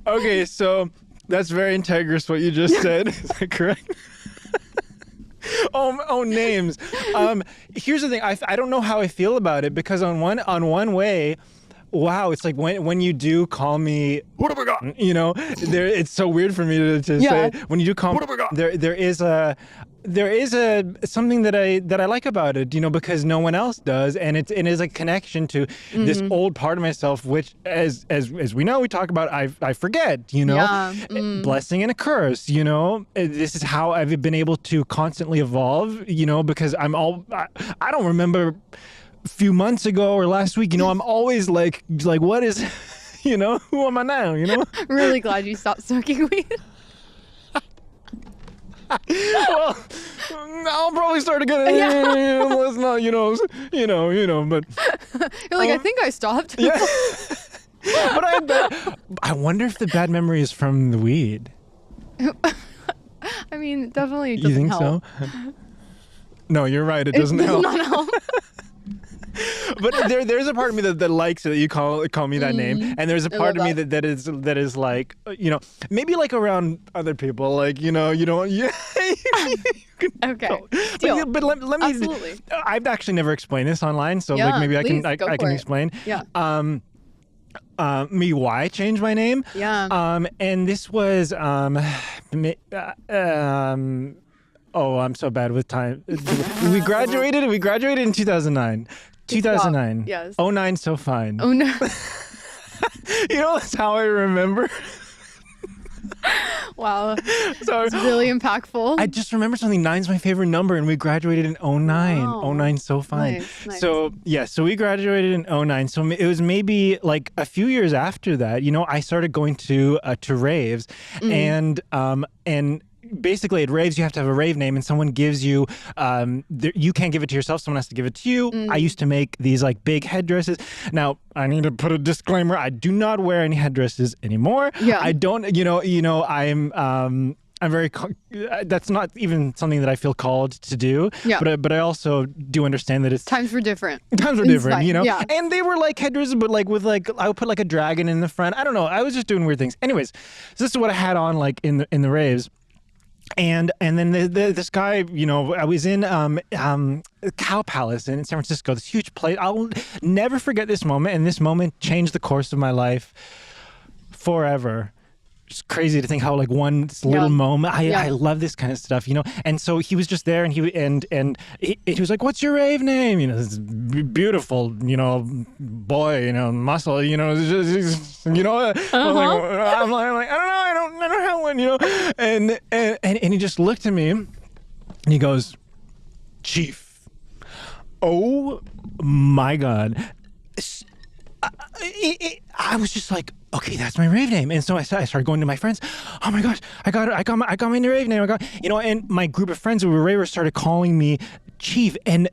Okay, so that's very integrous what you just said. Is that correct? Names. Here's the thing. I don't know how I feel about it because on one way, wow, it's like when you do call me, what have we got? You know, it's so weird for me to say when you do call me, what have we got? There is something that I like about it, you know, because no one else does, and it is a connection to this old part of myself, which as we know, we talk about, I forget, you know, blessing and a curse, you know. This is how I've been able to constantly evolve, you know, because I don't remember a few months ago or last week, you know, I'm always like what is, you know, who am I now, you know? Really glad you stopped smoking weed. Well, I'll probably start again. Let's not, but you're like, I think I stopped. Yeah. But I wonder if the bad memory is from the weed. I mean, definitely it doesn't You think help. so? No, you're right. It doesn't help. Not help. But there's a part of me that likes it, that you call me that name, and there's a part of me that is like, you know, maybe like around other people, like, you know, you don't. Yeah. Okay. Deal. But let me. Absolutely. I've actually never explained this online, so like maybe I can explain. Yeah. Me why I changed my name. Yeah. And this was oh, I'm so bad with time. We graduated in 2009. 2009. Yes. 09, so fine. Oh no. You know, that's how I remember. Wow. So it's really impactful. I just remember something. 9's my favorite number, and we graduated in 09. Wow. 09, so fine. Nice. So we graduated in 09. So it was maybe like a few years after that, you know, I started going to raves, and basically at raves you have to have a rave name, and someone gives you you can't give it to yourself, someone has to give it to you. I used to make these like big headdresses. Now I need to put a disclaimer, I do not wear any headdresses anymore. I don't, you know, I'm very that's not even something that I feel called to do. But I also do understand that it's times were different, you know. And they were like headdresses, but like with like I would put like a dragon in the front. I don't know, I was just doing weird things. Anyways, so this is what I had on like in the raves. And then this guy, you know, I was in Cow Palace in San Francisco, this huge place. I'll never forget this moment, and this moment changed the course of my life forever. just crazy to think how like one little moment. Yeah. I love this kind of stuff, you know. And so he was just there, and he was like, "What's your rave name?" You know, this beautiful, you know, boy, you know, muscle, you know, you know. I'm like, I don't have one, you know. And he just looked at me, and he goes, "Chief." Oh my God. I was just like, okay, that's my rave name. And so I started going to my friends. Oh my gosh, I got my new rave name. You know, and my group of friends who were ravers started calling me Chief. And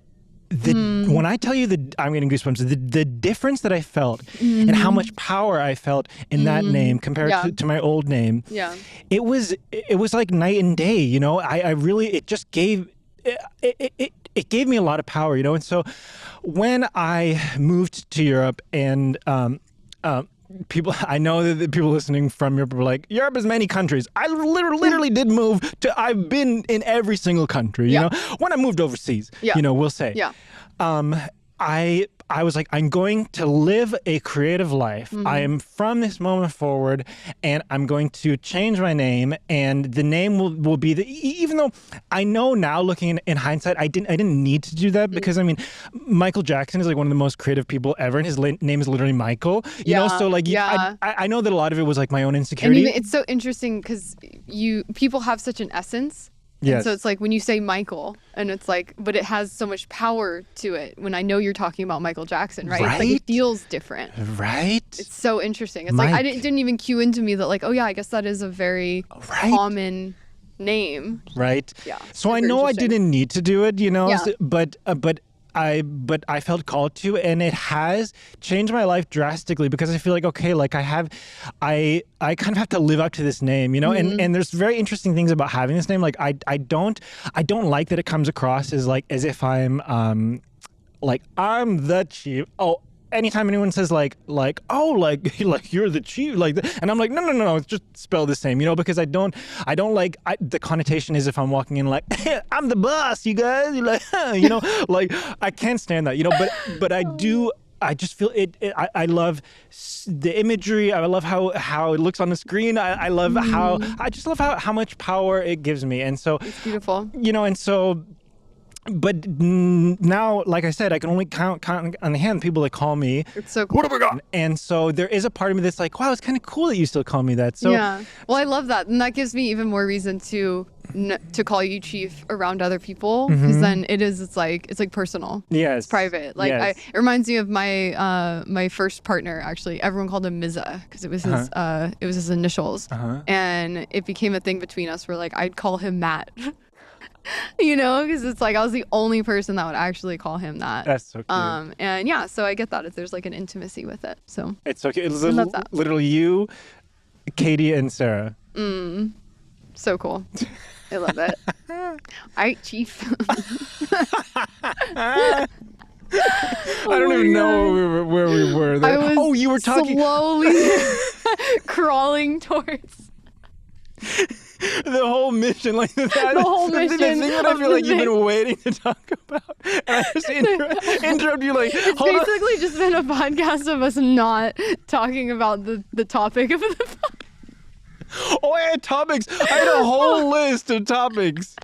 when I tell you I'm getting goosebumps, the difference that I felt and how much power I felt in that name compared to my old name, it was like night and day. You know, I really, it just gave it gave me a lot of power, you know. And so when I moved to Europe, and people, I know that the people listening from Europe were like, Europe is many countries. I literally did move to, I've been in every single country, you know, when I moved overseas, you know, we'll say. I was like, I'm going to live a creative life. I am from this moment forward, and I'm going to change my name, and the name will be even though I know now, looking in hindsight, I didn't need to do that, because I mean, Michael Jackson is like one of the most creative people ever, and his name is literally Michael, you know, so like, I know that a lot of it was like my own insecurity. And even, it's so interesting because people have such an essence. Yes. So it's like when you say Michael, and it's like, but it has so much power to it when I know you're talking about Michael Jackson, right? It's like it feels different. Right. It's so interesting. It's like, I didn't even cue into me that like, oh yeah, I guess that is a very common name. Right. Yeah. So I know I didn't need to do it, you know, but I felt called to, and it has changed my life drastically, because I feel like, okay, like I kind of have to live up to this name, you know, and there's very interesting things about having this name. Like I don't like that it comes across as if I'm like, I'm the chief. Oh, anytime anyone says like you're the chief, like, and I'm like, no, it's just spelled the same, you know, because I don't like, the connotation is if I'm walking in like, hey, I'm the boss, you guys, you're like, you know, like I can't stand that, you know, but I do. I just feel it. I love the imagery. I love how it looks on the screen. I love I just love how much power it gives me, and so it's beautiful, you know, and so. But now, like I said, I can only count on the hand people that call me. It's so cool. What have I got? And so there is a part of me that's like, wow, it's kind of cool that you still call me that. So yeah. Well, I love that, and that gives me even more reason to call you Chief around other people, because then it's like personal. Yes. It's private. Like it reminds me of my my first partner. Actually, everyone called him Miza because it was his initials, and it became a thing between us where like I'd call him Matt. You know, because it's like I was the only person that would actually call him that. That's so cute. And yeah, so I get that. There's like an intimacy with it. So it's so cute. It's literally you, Katie, and Sarah. So cool. I love it. All right, Chief. I don't even know where we were there. You were talking slowly crawling towards the whole mission, like that. The whole mission. The thing that I feel like you've been waiting to talk about, and I just interrupt you. Like, it's basically just been a podcast of us not talking about the topic of the podcast. Oh, I had topics. I had a whole list of topics.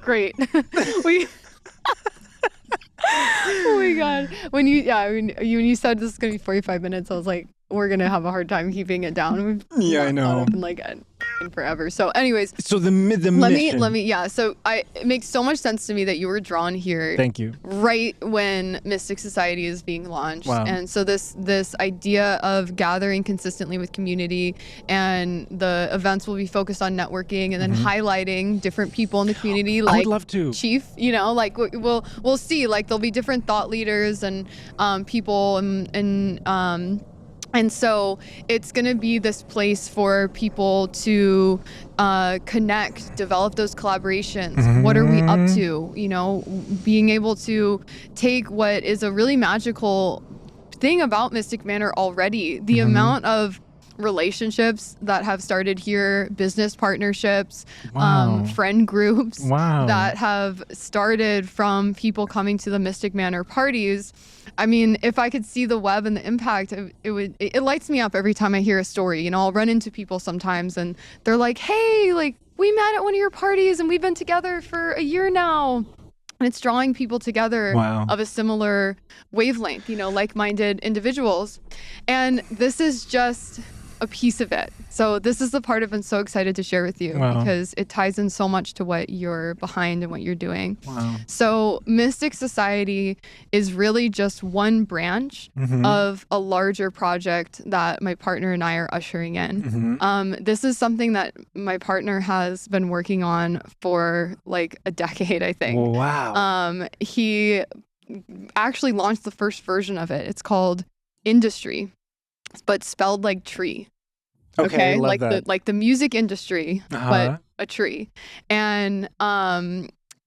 Great. Oh my God. When you said this is gonna be 45 minutes, I was like, we're gonna have a hard time keeping it down. I know. Been like forever. So, anyways. So the mission. Let me. Yeah. So it makes so much sense to me that you were drawn here. Thank you. Right when Mystic Society is being launched, and so this idea of gathering consistently with community, and the events will be focused on networking, and then highlighting different people in the community. Like, I would love to. Chief, you know, like we'll see. Like there'll be different thought leaders and people and so it's going to be this place for people to connect, develop those collaborations. What are we up to? You know, being able to take what is a really magical thing about Mystic Manor already, the amount of relationships that have started here, business partnerships, Wow. friend groups Wow. that have started from people coming to the Mystic Manor parties. I mean, if I could see the web and the impact, it lights me up every time I hear a story. You know, I'll run into people sometimes and they're like, hey, like we met at one of your parties and we've been together for a year now. And it's drawing people together Wow. of a similar wavelength, you know, like-minded individuals. And this is just a piece of it. So this is the part I've been so excited to share with you Wow. because it ties in so much to what you're behind and what you're doing. Wow. So Mystic Society is really just one branch of a larger project that my partner and I are ushering in. This is something that my partner has been working on for like a decade, I think. Wow. He actually launched the first version of it. It's called Industry, but spelled like tree. Okay, love like that. the music industry, but a tree. And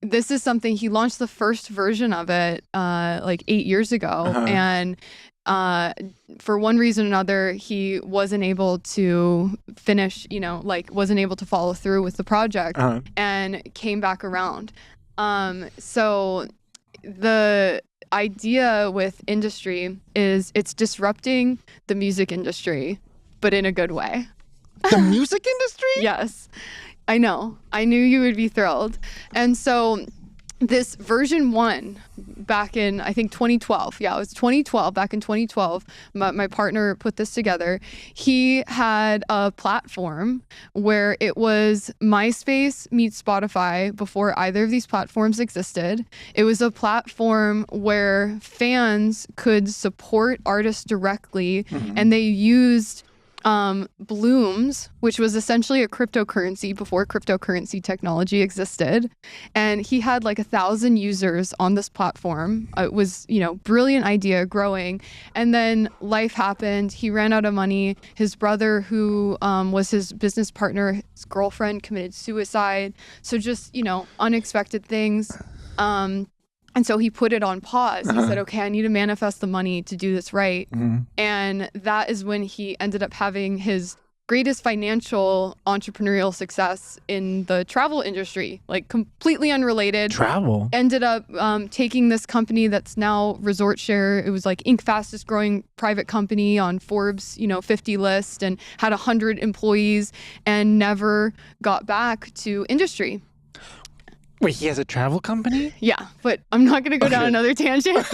this is something he launched the first version of it like 8 years ago, and for one reason or another, he wasn't able to finish. You know, like wasn't able to follow through with the project, and came back around. So the idea with Industry is it's disrupting the music industry, but in a good way. The music industry? Yes, I know. I knew you would be thrilled. And so this version 1 back in, I think 2012. Yeah, it was 2012. Back in 2012, my partner put this together. He had a platform where it was MySpace meets Spotify before either of these platforms existed. It was a platform where fans could support artists directly, and they used Blooms, which was essentially a cryptocurrency before cryptocurrency technology existed. And he had like 1,000 users on this platform. It was, you know, brilliant idea, growing. And then life happened. He ran out of money. His brother, who was his business partner, his girlfriend committed suicide. So just, you know, unexpected things. And so he put it on pause. He said, okay, I need to manifest the money to do this right. And that is when he ended up having his greatest financial entrepreneurial success in the travel industry, like completely unrelated. Travel? Ended up taking this company that's now Resort Share. It was like Inc. fastest growing private company on Forbes, you know, 50 list, and had 100 employees and never got back to Industry. Wait, he has a travel company? Yeah, but I'm not going to go down Okay. another tangent.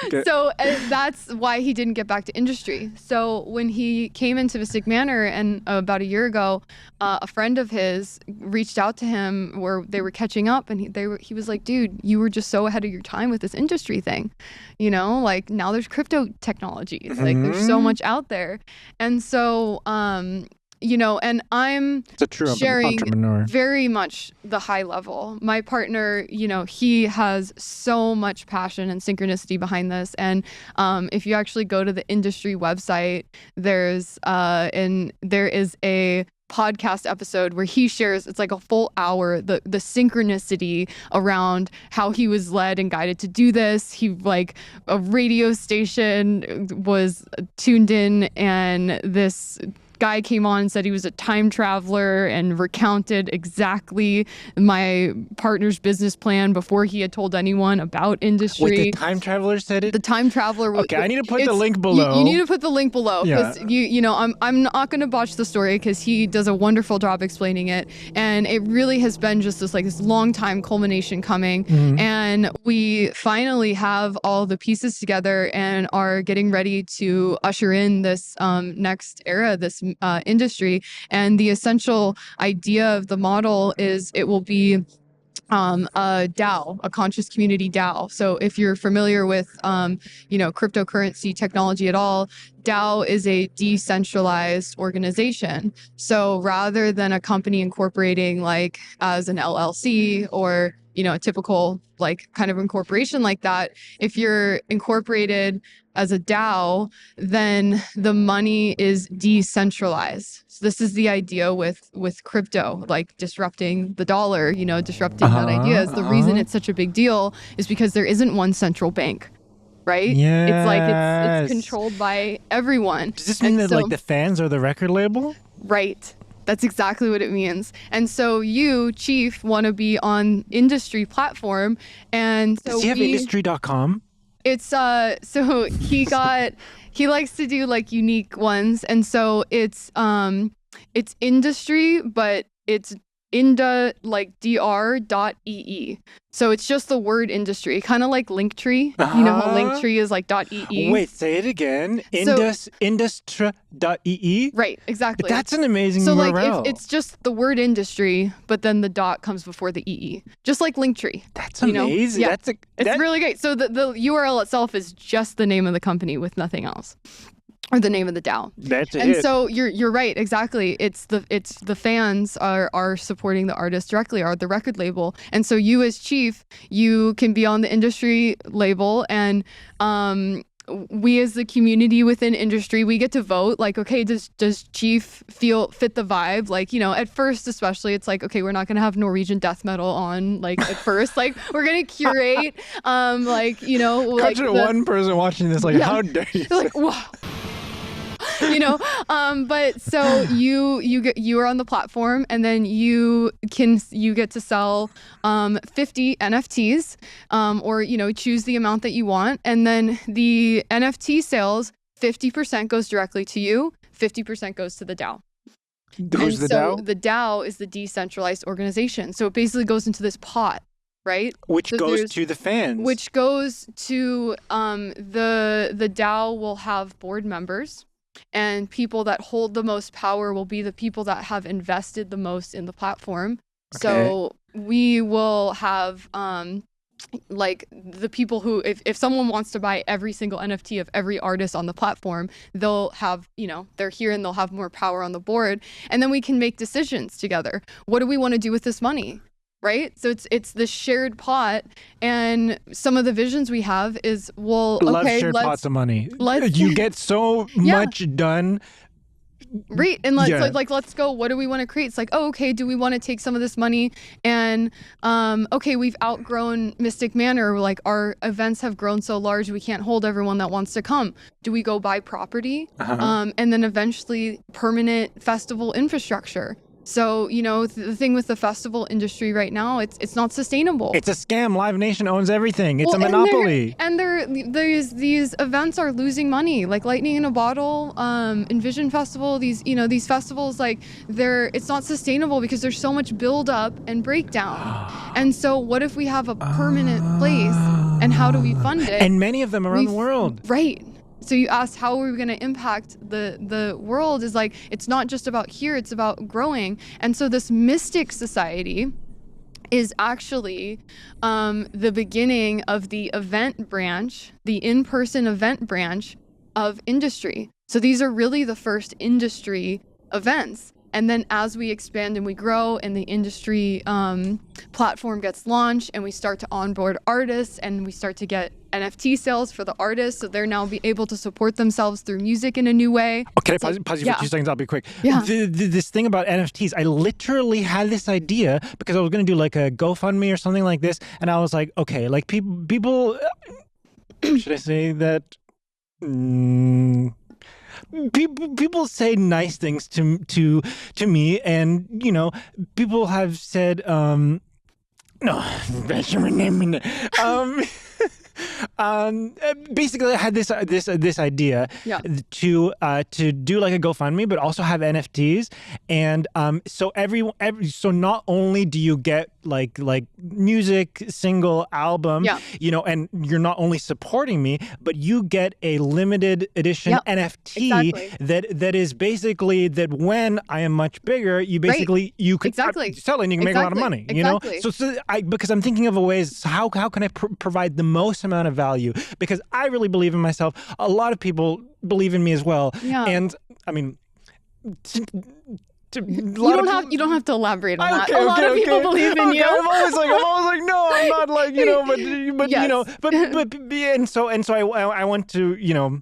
Okay. So that's why he didn't get back to Industry. So when he came into Mystic Manor and about a year ago, a friend of his reached out to him where they were catching up, and he was like, dude, you were just so ahead of your time with this Industry thing. You know, like now there's crypto technologies, like there's so much out there. And so, you know, and I'm It's a true sharing entrepreneur. very much the high level. My partner, you know, he has so much passion and synchronicity behind this. And if you actually go to the Industry website, there is a podcast episode where he shares, it's like a full hour, the synchronicity around how he was led and guided to do this. He, like, a radio station was tuned in, and this guy came on and said he was a time traveler and recounted exactly my partner's business plan before he had told anyone about Industry. Wait, the time traveler said it? The time traveler. Okay, I need to put the link below. You need to put the link below, because Yeah. you know, I'm not going to botch the story because he does a wonderful job explaining it, and it really has been just this long time culmination coming, and we finally have all the pieces together and are getting ready to usher in this next era, this industry. And the essential idea of the model is it will be a DAO, a conscious community DAO. So if you're familiar with, you know, cryptocurrency technology at all, DAO is a decentralized organization. So rather than a company incorporating like as an LLC or, you know, a typical like kind of incorporation like that, if you're incorporated as a DAO, then the money is decentralized. So this is the idea with crypto, like disrupting the dollar, you know, disrupting that idea. Is the reason it's such a big deal is because there isn't one central bank. right? Yes. It's like it's controlled by everyone. Does this mean that like the fans are the record label? Right. That's exactly what it means. And so you, Chief, want to be on industry platform, and so does he have industry.com? It's so he likes to do like unique ones, and so it's industry, but it's like dr.ee. So it's just the word industry, kind of like Linktree. You know how Linktree is like .ee? Wait, say it again. Industry.ee? Right, exactly. That's an amazing So URL. like it's just the word industry, but then the dot comes before the EE. Just like Linktree. That's amazing. Yeah. It's really great. So the URL itself is just the name of the company with nothing else. Or the name of the DAO. That's it. And so you're right, exactly. It's the fans are supporting the artist directly, or the record label. And so you as Chief, you can be on the industry label, and we as the community within industry, we get to vote. Like, okay, does Chief fit the vibe? Like, you know, at first especially, it's like, okay, we're not gonna have Norwegian death metal on, like, at first. Like, we're gonna curate like, you know, like one person watching this, like, how dare you? Like, whoa. You know, but so you are on the platform, and then you get to sell 50 NFTs, or, you know, choose the amount that you want, and then the NFT sales, 50% goes directly to you, 50% goes to the DAO. Who's the DAO? The DAO is the decentralized organization. So it basically goes into this pot, right? Which goes to the fans. Which goes to the DAO will have board members. And people that hold the most power will be the people that have invested the most in the platform. Okay. So we will have like the people who, if someone wants to buy every single NFT of every artist on the platform, they'll have, you know, they're here and they'll have more power on the board. And then we can make decisions together. What do we want to do with this money? Right? So it's the shared pot, and some of the visions we have is, well, love shared pots of money. You get so much done. Right. And like let's go. What do we want to create? It's like, oh, okay, do we want to take some of this money and okay, we've outgrown Mystic Manor. Like, our events have grown so large, we can't hold everyone that wants to come. Do we go buy property? And then eventually permanent festival infrastructure? So, you know, the thing with the festival industry right now, it's not sustainable. It's a scam. Live Nation owns everything. It's a monopoly. And these events are losing money, like Lightning in a Bottle, Envision Festival. These festivals, like, it's not sustainable because there's so much build up and breakdown. And so, what if we have a permanent place? And how do we fund it? And many of them around the world. Right. So you asked, how are we going to impact the world? Is like, it's not just about here, it's about growing. And so this mystic society is actually the beginning of the event branch, the in-person event branch of industry. So these are really the first industry events. And then as we expand and we grow and the industry platform gets launched and we start to onboard artists and we start to get NFT sales for the artists, so they're now able to support themselves through music in a new way. Okay, pause you for 2 seconds, I'll be quick. Yeah. This thing about NFTs, I literally had this idea because I was going to do like a GoFundMe or something like this, and I was like, okay, like people should I say that? People say nice things to me, and, you know, people have said basically I had this idea to do like a GoFundMe, but also have NFTs, and so not only do you get like music, single, album, you know, and you're not only supporting me, but you get a limited edition NFT that is basically that when I am much bigger, you basically you could sell it and you can make a lot of money. You know, so because I'm thinking of a ways how can I provide the most amount of value, because I really believe in myself. A lot of people believe in me as well, and I mean. You don't have to elaborate on that. A lot of people believe in you. I'm always like, no, I'm not, like, you know, but yes. You know, but and so I want to, you know,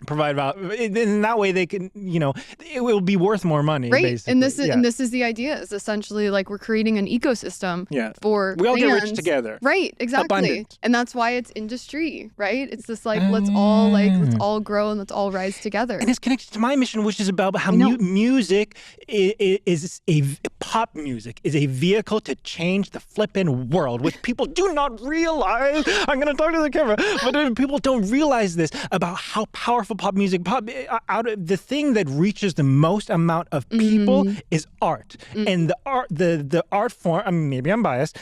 provide value. In that way, they can, it will be worth more money. Right. Basically. And this is the idea, is essentially like we're creating an ecosystem for we all fans. get rich together. Right, exactly. Abundant. And that's why it's industry, right? It's this let's all grow and let's all rise together. And it's connected to my mission, which is about how music pop music is a vehicle to change the flippin' world, which people do not realize. I'm going to talk to the camera, but people don't realize this about how powerful pop music, the thing that reaches the most amount of people is art. And the art form, I mean, maybe I'm biased,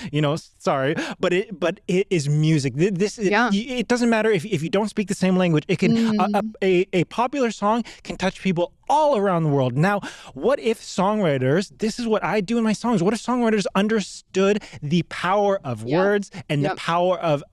sorry, but it is music. It doesn't matter if you don't speak the same language. It can a popular song can touch people all around the world. Now, what if songwriters, this is what I do in my songs, what if songwriters understood the power of words and the power of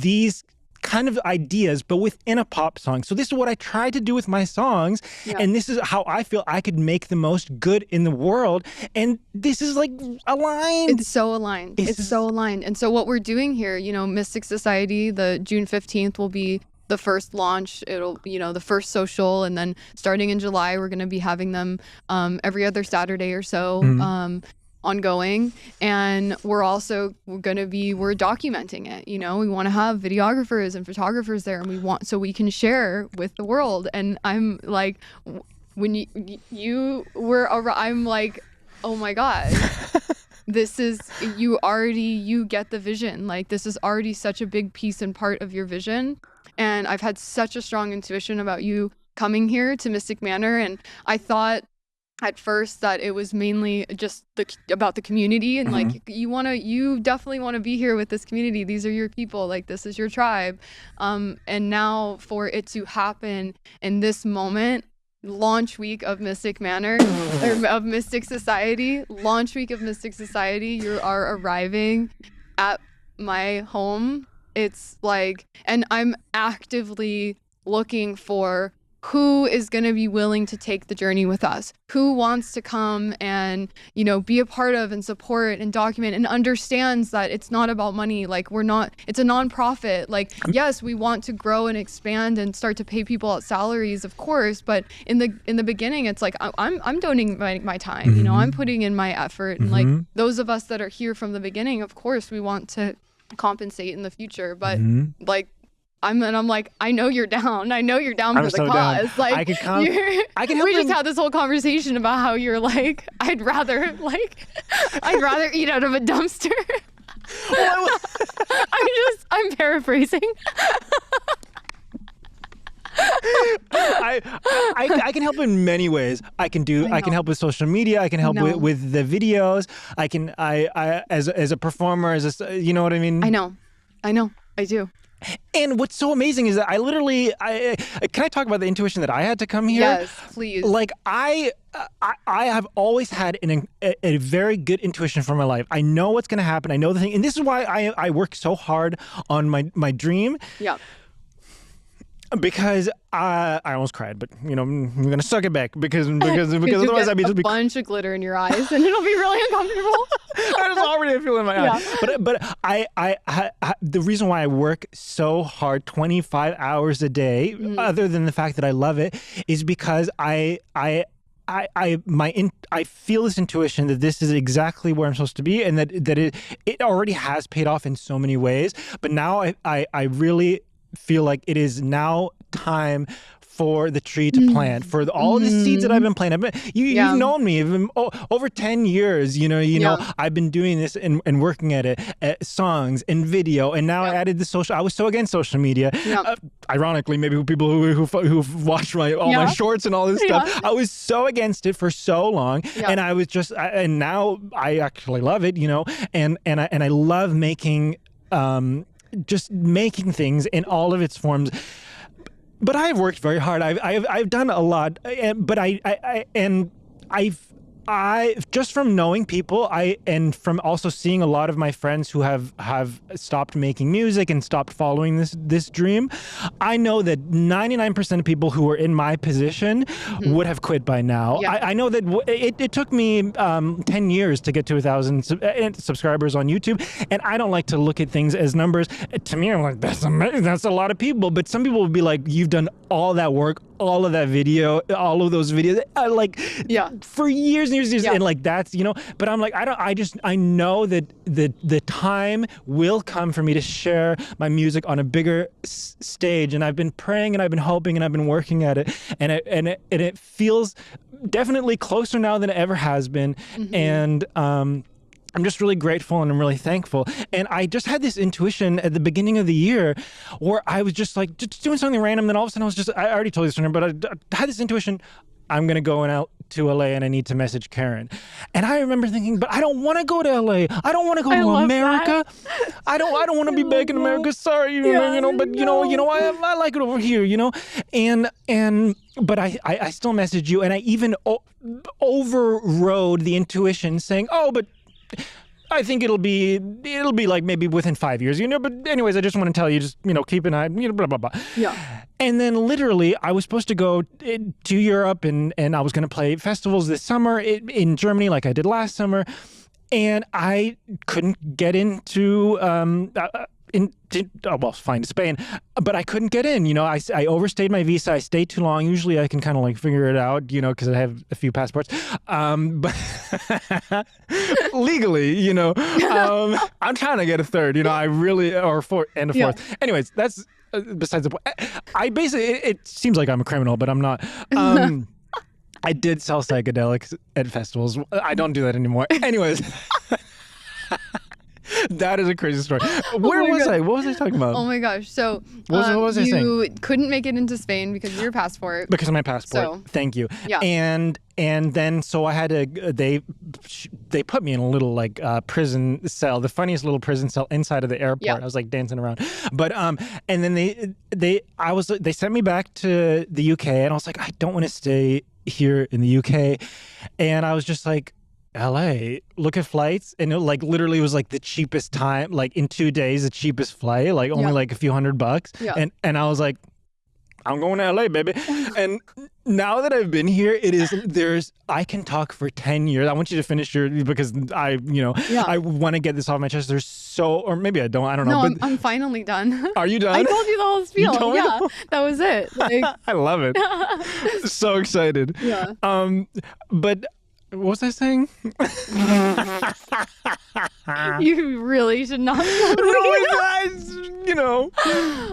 these kind of ideas, but within a pop song? So this is what I try to do with my songs, and this is how I feel I could make the most good in the world, and this is like aligned. It's so aligned. It's so aligned. And so what we're doing here, Mystic Society, the June 15th will be the first launch. It'll, the first social, and then starting in July, we're going to be having them every other Saturday or so. Ongoing, and we're documenting it. We want to have videographers and photographers there, and so we can share with the world. And I'm like, when I'm like, oh my god, this is you get the vision. Like, this is already such a big piece and part of your vision. And I've had such a strong intuition about you coming here to Mystic Manor, and I thought at first that it was mainly just about the community, and like you definitely want to be here with this community. These are your people, like this is your tribe. And now for it to happen in this moment, launch week of Mystic Manor or of Mystic Society, you are arriving at my home. It's like, and I'm actively looking for who is going to be willing to take the journey with us, who wants to come and, be a part of and support and document and understands that it's not about money. Like, it's a nonprofit. Like, yes, we want to grow and expand and start to pay people out salaries, of course. But in the beginning, it's like, I'm donating my time, I'm putting in my effort. And like those of us that are here from the beginning, of course, we want to compensate in the future. But like, I'm like, I know you're down. I know you're down for the cause. Down. Like, I can help. We just had this whole conversation about how you're like, I'd rather eat out of a dumpster. I'm paraphrasing. I can help in many ways. I can help with social media. I can help with the videos. I as a performer, you know what I mean? I know. I do. And what's so amazing is that can I talk about the intuition that I had to come here? Yes, please. Like, I have always had a very good intuition for my life. I know what's going to happen. I know the thing. And this is why I work so hard on my dream. Yeah. Because I almost cried, but I'm gonna suck it back because otherwise I'd be just a bunch of glitter in your eyes and it'll be really uncomfortable. There's already a feeling in my eye. But I the reason why I work so hard, 25 hours a day, other than the fact that I love it, is because I feel this intuition that this is exactly where I'm supposed to be, and that it already has paid off in so many ways. But now I really feel like it is now time for the tree to plant, for all of the seeds that I've been planting. You've known me over 10 years, I've been doing this and working at it, songs and video, and now I added the social. I was so against social media. Ironically, maybe people who've watched all my shorts and all this stuff, I was so against it for so long, and I was just, and now I actually love it, and I love making, just making things in all of its forms. But I've worked very hard. I've done a lot, but I just from knowing people, and from also seeing a lot of my friends who have stopped making music and stopped following this dream, I know that 99% of people who are in my position would have quit by now. Yeah. I know that it took me 10 years to get to 1,000 subscribers on YouTube, and I don't like to look at things as numbers. To me, I'm like, that's amazing. That's a lot of people. But some people would be like, you've done all that work, all of that video, all of those videos, for years and years, and like that's, but I'm like, I know that the time will come for me to share my music on a bigger stage, and I've been praying and I've been hoping and I've been working at it, and it feels definitely closer now than it ever has been, and I'm just really grateful and I'm really thankful. And I just had this intuition at the beginning of the year where I was just like just doing something random. Then all of a sudden I already told you this, but I had this intuition, I'm going to go out to LA and I need to message Karen. And I remember thinking, but I don't want to go to LA. I don't want to go to America. I don't want to be back in America. Sorry, but I like it over here, but I still messaged you, and I even overrode the intuition saying, but I think it'll be like maybe within 5 years, but anyways, I just want to tell you, just, keep an eye, blah, blah, blah. Yeah. And then literally I was supposed to go to Europe and I was going to play festivals this summer in Germany like I did last summer. And I couldn't get into, fine, Spain, but I couldn't get in. I overstayed my visa. I stayed too long. Usually I can kind of like figure it out, because I have a few passports. But legally, I'm trying to get a third. I really, or fourth and a fourth. Yeah. Anyways, that's besides the point. I basically, it seems like I'm a criminal, but I'm not. I did sell psychedelics at festivals. I don't do that anymore. Anyways. That is a crazy story. Where was I? What was I talking about? Oh my gosh. So what was I saying? You couldn't make it into Spain because of your passport. Because of my passport. So, thank you. Yeah. And then so I had to, they put me in a little like prison cell, the funniest little prison cell inside of the airport. Yeah. I was like dancing around. But and then they sent me back to the UK, and I was like, I don't want to stay here in the UK. And I was just like, LA, look at flights, and it like literally was like the cheapest time, like in 2 days, the cheapest flight, like only like a few $100. Yeah. And I was like, I'm going to LA, baby. And now that I've been here, I can talk for 10 years. I want you to finish because I want to get this off my chest. Or maybe I don't know. No, I'm finally done. Are you done? I told you the whole spiel. Yeah, that was it. Like, I love it. So excited. Yeah. But what was I saying? You really should not. Oh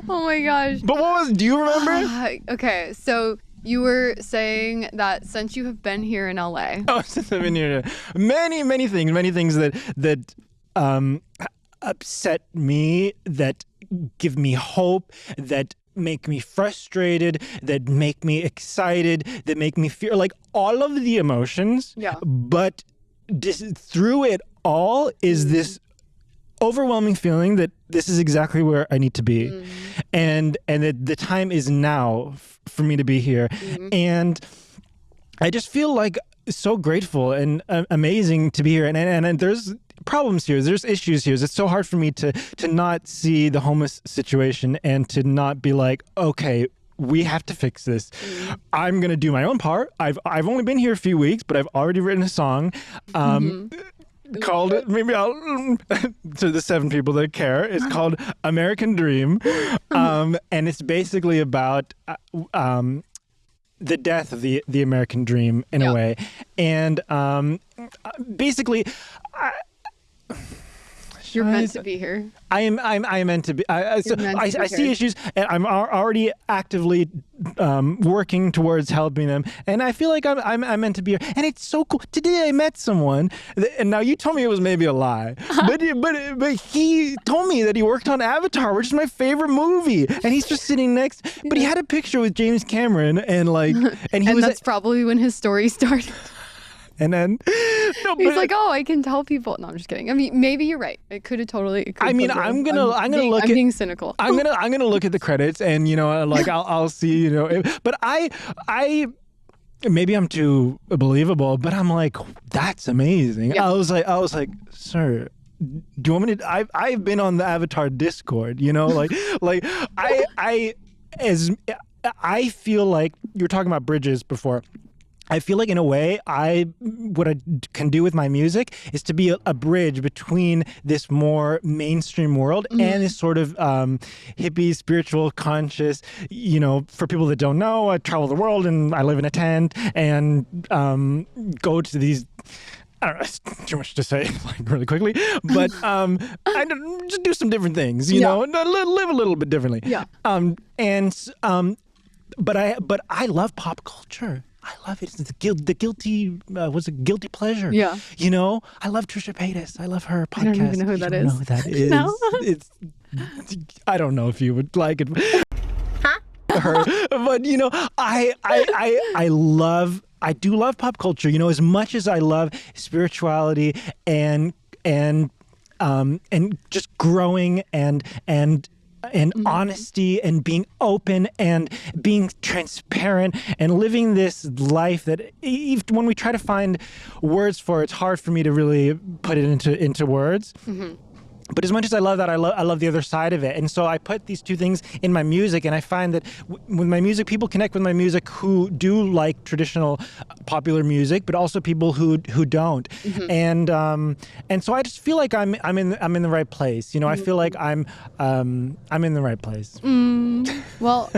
my gosh. But do you remember? Okay, so you were saying that since you have been here in LA. Oh, since I've been here. Many things that upset me, that give me hope, that make me frustrated, that make me excited, that make me feel like all of the emotions. Yeah. But through it all is this overwhelming feeling that this is exactly where I need to be, and that the time is now for me to be here, and I just feel like so grateful and amazing to be here, and there's problems here, there's issues here. It's so hard for me to not see the homeless situation and to not be like, okay, we have to fix this. I'm gonna do my own part. I've only been here a few weeks, but I've already written a song called, maybe I'll to the 7 people that care, it's called American Dream, and it's basically about the death of the American dream in a way, and basically you're meant to be here. I am meant to be. I see issues, and I'm already actively working towards helping them. And I feel like I'm meant to be here. And it's so cool. Today I met someone, and now you told me it was maybe a lie, but he told me that he worked on Avatar, which is my favorite movie, and he's just sitting next. But he had a picture with James Cameron, and that's probably when his story started. And then he's like, "Oh, I can tell people." No, I'm just kidding. I mean, maybe you're right. It could have totally. I'm being cynical. I'm gonna look at the credits, and I'll see, but maybe I'm too believable, but I'm like, that's amazing. Yeah. I was like, sir, do you want me to? I've been on the Avatar Discord, like I feel like you were talking about bridges before. I feel like in a way, what I can do with my music is to be a bridge between this more mainstream world and this sort of hippie, spiritual, conscious. For people that don't know, I travel the world and I live in a tent and go to these. I don't know, it's too much to say like really quickly, but I just do some different things, and live a little bit differently. Yeah. But I love pop culture. I love it. It's the guilty guilty pleasure. Yeah. I love Trisha Paytas. I love her podcast. I don't even know who that is. Know who that is. No. It's. I don't know if you would like it. Her, but I do love pop culture. As much as I love spirituality and just growing and honesty and being open and being transparent and living this life that even when we try to find words for it, it's hard for me to really put it into words. But as much as I love that, I love the other side of it. And so I put these two things in my music, and I find that with my music, people connect with my music who do like traditional popular music, but also people who don't. And so I just feel like I'm in the right place. I feel like I'm in the right place. Well,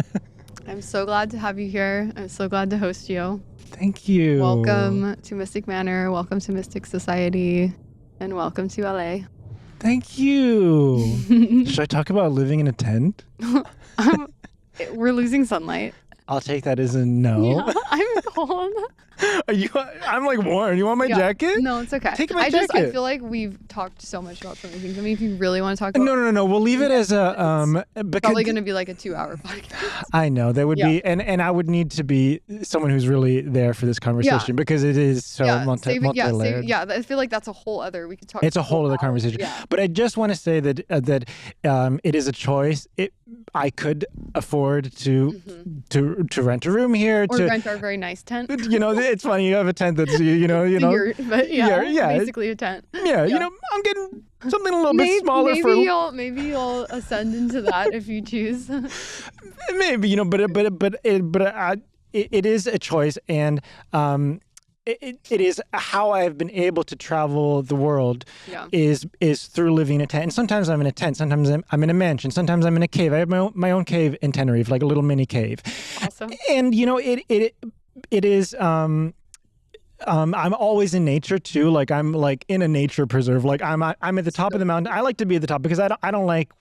I'm so glad to have you here. I'm so glad to host you. Thank you. Welcome to Mystic Manor. Welcome to Mystic Society, and welcome to LA. Thank you. Should I talk about living in a tent? We're losing sunlight. I'll take that as a no. Yeah, I'm cold. I'm like warm. You want my jacket? No, it's okay. Take my jacket. I feel like we've talked so much about so many things. I mean, if you really want to talk about No. We'll leave it as a it's probably going to be like a 2-hour podcast. I know there would be, and I would need to be someone who's really there for this conversation because it is so multi-layered. I feel like that's a whole other. We could talk. It's a whole other conversation. Yeah. But I just want to say that it is a choice. I could afford to rent a room here, or rent our very nice tent. It's funny. You have a tent that's but basically a tent. Yeah, I'm getting something a little bit smaller maybe you'll ascend into that if you choose. Maybe but it is a choice, and it is how I've been able to travel the world is through living in a tent. And sometimes I'm in a tent, sometimes I'm in a mansion, sometimes I'm in a cave. I have my own cave in Tenerife, like a little mini cave. Awesome. And it is I'm always in nature too. Like I'm like in a nature preserve. Like I'm at the top of the mountain. I like to be at the top because I don't like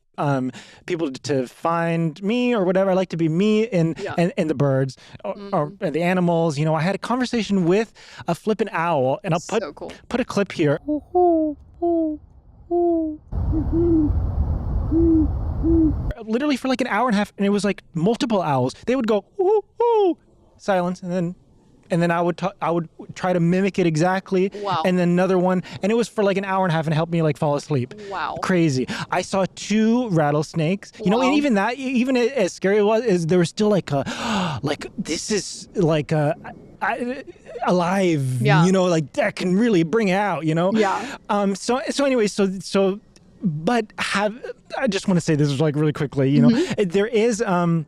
people to find me or whatever. I like to be me and the birds or the animals. I had a conversation with a flippin' owl, and I'll put a clip here. Literally for like an hour and a half, and it was like multiple owls. They would go ooh, ooh, silence, and then I would try to mimic it exactly. Wow. And then another one, and it was for like an hour and a half, and it helped me like fall asleep. Wow. Crazy. I saw 2 rattlesnakes. Wow. And even that, even as scary as it was, is there was still like this is like alive. Yeah. Like that can really bring it out. Yeah. So anyway, but I just want to say this like really quickly. There is a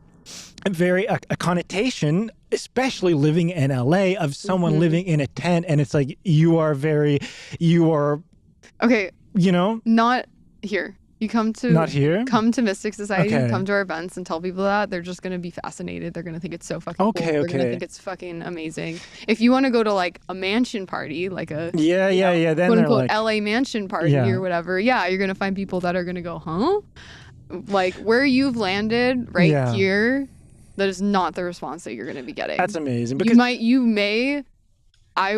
connotation, especially living in LA, of someone living in a tent, and it's like you are okay. Not here. You come to not here. Come to Mystic Society. Okay. Come to our events and tell people that. They're just gonna be fascinated. They're gonna think it's so fucking cool. They're gonna think it's fucking amazing. If you want to go to like a mansion party, like a then quote unquote like, LA mansion party or whatever, you're gonna find people that are gonna go, huh? Like where you've landed here. That is not the response that you're going to be getting. That's amazing. Because I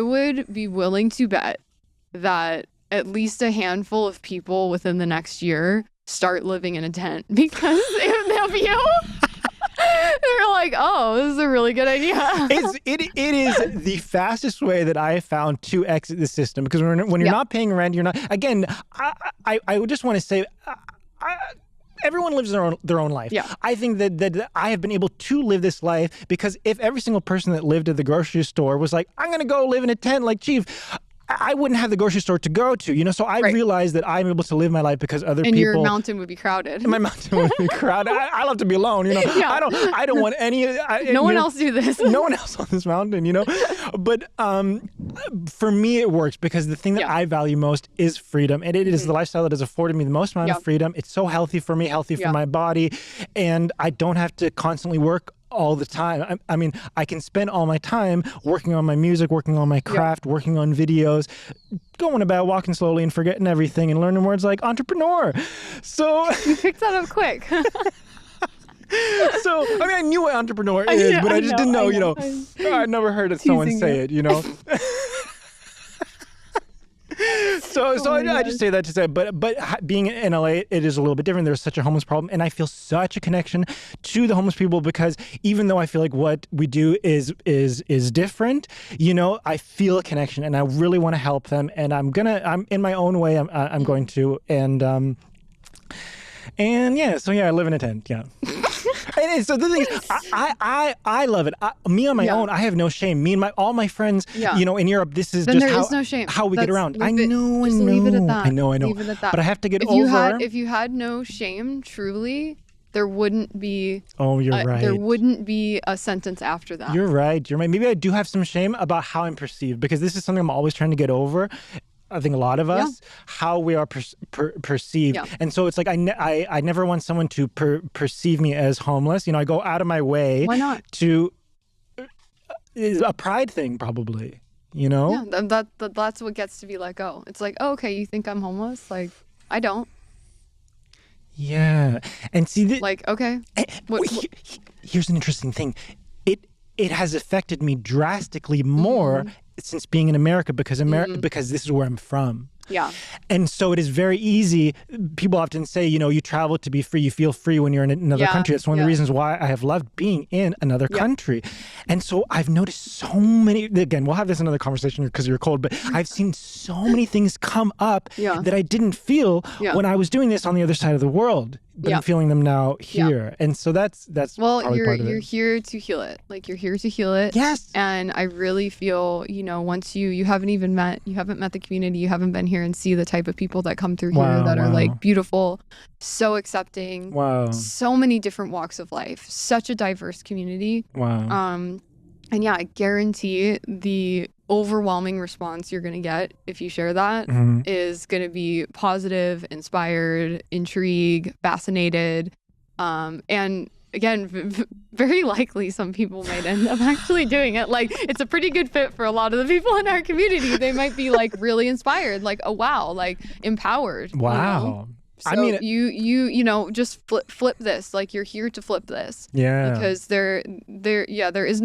would be willing to bet that at least a handful of people within the next year start living in a tent because of you. They're like, oh, this is a really good idea. It is the fastest way that I have found to exit the system, because when you're not paying rent, you're not. Again, I would just want to say. everyone lives their own life. Yeah. I think that I have been able to live this life because if every single person that lived at the grocery store was like, I'm going to go live in a tent like Chief, I wouldn't have the grocery store to go to, you know? So I realized that I'm able to live my life because other people... And your mountain would be crowded. My mountain would be crowded. I love to be alone, you know? Yeah. I don't want any... no one else do this. No one else on this mountain, you know? But for me, it works because the thing that I value most is freedom. And it is the lifestyle that has afforded me the most amount of freedom. It's so healthy for me, healthy for my body. And I don't have to constantly work all the time. I mean, I can spend all my time working on my music, working on my craft, working on videos, going about walking slowly and forgetting everything and learning words like entrepreneur. So you picked that up quick. So, I mean, I knew what entrepreneur is, but I just didn't know, you know, I'd never heard of someone say it, you know. So I just say that to say, but being in LA, it is a little bit different. There's such a homeless problem, and I feel such a connection to the homeless people because even though I feel like what we do is different, you know, I feel a connection, and I really want to help them, and I'm in my own way, I'm going to, and yeah, so yeah, I live in a tent, yeah. And so the thing is, I love it. Me on my own, I have no shame. Me and all my friends, you know, in Europe, this is then just no shame. how we get around. I know. Leave it at that. I know. Leave it at that. But I have to get if you had no shame, truly, there wouldn't be. Oh, you're right. There wouldn't be a sentence after that. You're right. Maybe I do have some shame about how I'm perceived because this is something I'm always trying to get over. I think a lot of us, how we are perceived. Yeah. And so it's like, I never want someone to perceive me as homeless. You know, I go out of my way. Why not? To a pride thing, probably, you know? Yeah, that's what gets to be let go. It's like, oh, okay, you think I'm homeless? Like, I don't. Yeah. And see, like, okay. Here's an interesting thing. It has affected me drastically more since being in America because this is where I'm from. Yeah. And so it is very easy. People often say, you know, you travel to be free. You feel free when you're in another country. That's one of the reasons why I have loved being in another country. And so I've noticed so many, again, we'll have this another conversation because you're cold, but I've seen so many things come up that I didn't feel when I was doing this on the other side of the world. But I'm feeling them now here. And so that's well, you're here to heal it. Like, you're here to heal it. Yes. And I really feel, you know, once you haven't met the community, you haven't been here and see the type of people that come through here that are like beautiful, so accepting. Wow. So many different walks of life, such a diverse community. Wow. And yeah, I guarantee the overwhelming response you're going to get if you share that is going to be positive, inspired, intrigued, fascinated. And again, very likely some people might end up actually doing it. Like, it's a pretty good fit for a lot of the people in our community. They might be like really inspired, like, oh wow, like empowered. Wow. You know? So I mean, you know, just flip this. Like, you're here to flip this. Yeah. Because there is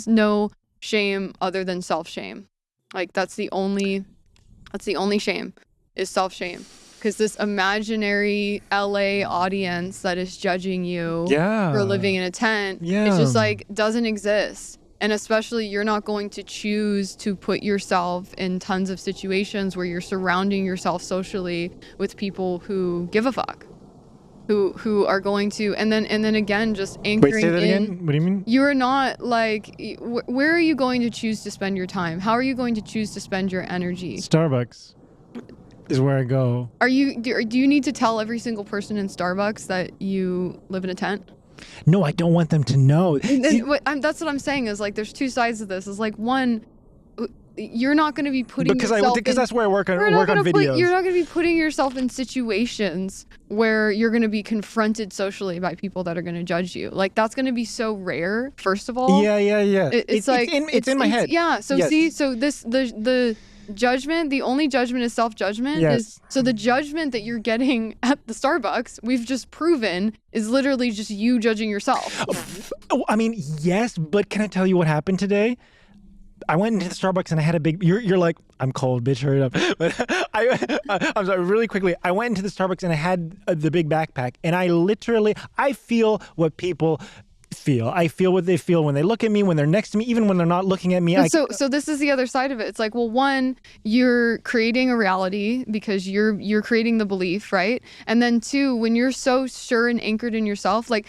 no shame other than self-shame. Like, that's the only shame is self-shame. Because this imaginary LA audience that is judging you for living in a tent, it's just like doesn't exist. And especially, you're not going to choose to put yourself in tons of situations where you're surrounding yourself socially with people who give a fuck, who are going to, and then again, just anchoring. Wait, say that again? What do you mean? You're not like, where are you going to choose to spend your time? How are you going to choose to spend your energy? Starbucks is where I go. Do you need to tell every single person in Starbucks that you live in a tent? No, I don't want them to know. That's what I'm saying is, like, there's two sides of this. Is like, one, you're not going to be putting because that's where I work on videos. You're not going to be putting yourself in situations where you're going to be confronted socially by people that are going to judge you. Like, that's going to be so rare. First of all, yeah. It's in my head. Yeah. So yes. see, so the judgment, the only judgment is self-judgment. Yes. So the judgment that you're getting at the Starbucks, we've just proven, is literally just you judging yourself. I mean, yes, but can I tell you what happened today? I went into the Starbucks and I had a big... You're like, I'm cold, bitch, hurry up. But I'm sorry, really quickly. I went into the Starbucks and I had the big backpack, and I feel what people feel. I feel what they feel when they look at me, when they're next to me, even when they're not looking at me. So this is the other side of it. It's like, well, one, you're creating a reality because you're creating the belief, right? And then two, when you're so sure and anchored in yourself, like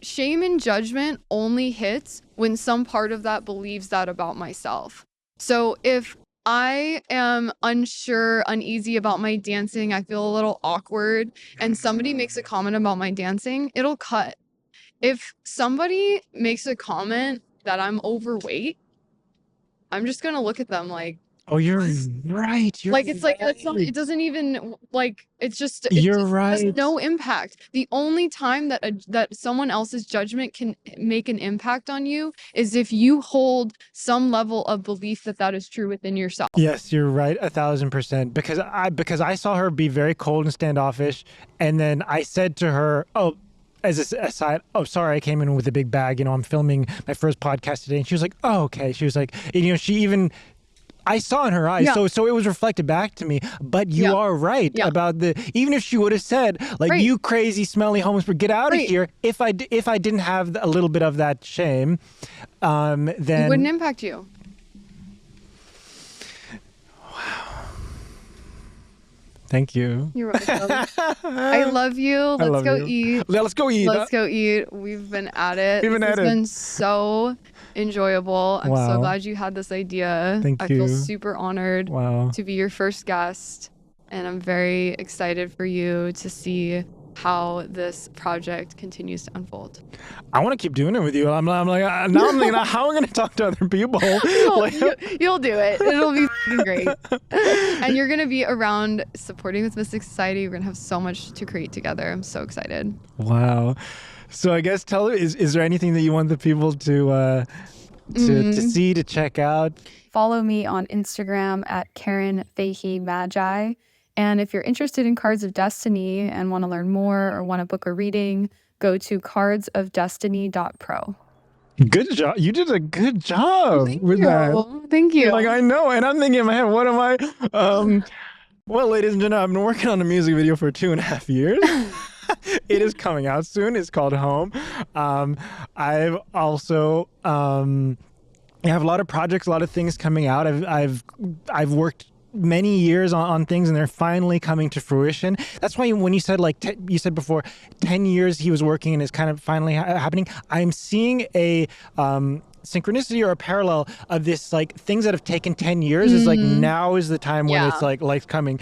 shame and judgment only hits when some part of that believes that about myself. So if I am unsure, uneasy about my dancing, I feel a little awkward, and somebody makes a comment about my dancing, it'll cut. If somebody makes a comment that I'm overweight, I'm just gonna look at them like, oh, you're right. You're like it's like right. it's not, it doesn't even like it's just You're has right. no impact. The only time that that someone else's judgment can make an impact on you is if you hold some level of belief that that is true within yourself. Yes, you're right, 1,000%. Because I saw her be very cold and standoffish, and then I said to her, "Oh, as a aside, oh, sorry, I came in with a big bag. You know, I'm filming my first podcast today." And she was like, "Oh, okay." She was like, you know, I saw in her eyes, Yeah. so it was reflected back to me. But you are right about even if she would have said, like, "You crazy, smelly homeless, get out of here." If I didn't have a little bit of that shame, then it wouldn't impact you. Thank you. You're welcome. I love you. Let's go eat. Let's go eat. Let's go eat. We've been at it. It's been so enjoyable. I'm so glad you had this idea. Thank I you. feel super honored to be your first guest. And I'm very excited for you to see how this project continues to unfold. I want to keep doing it with you. I'm like, now I'm thinking, how am I going to talk to other people? You'll do it. It'll be great. And you're going to be around supporting with Mystic Society. We're going to have so much to create together. I'm so excited. Wow. So I guess is there anything that you want the people to see, to check out? Follow me on Instagram at Karen Fahey Magi. And if you're interested in Cards of Destiny and want to learn more or want to book a reading, go to cardsofdestiny.pro. Good job. You did a good job that. Thank you. Like, I know. And I'm thinking in my head, what am I? Well, ladies and gentlemen, I've been working on a music video for 2.5 years. It is coming out soon. It's called Home. I've also... I have a lot of projects, a lot of things coming out. I've worked many years on things, and they're finally coming to fruition. That's why when you said, like, you said before, 10 years he was working and it's kind of finally happening. I'm seeing a synchronicity or a parallel of this, like, things that have taken 10 years is like, now is the time when it's like life coming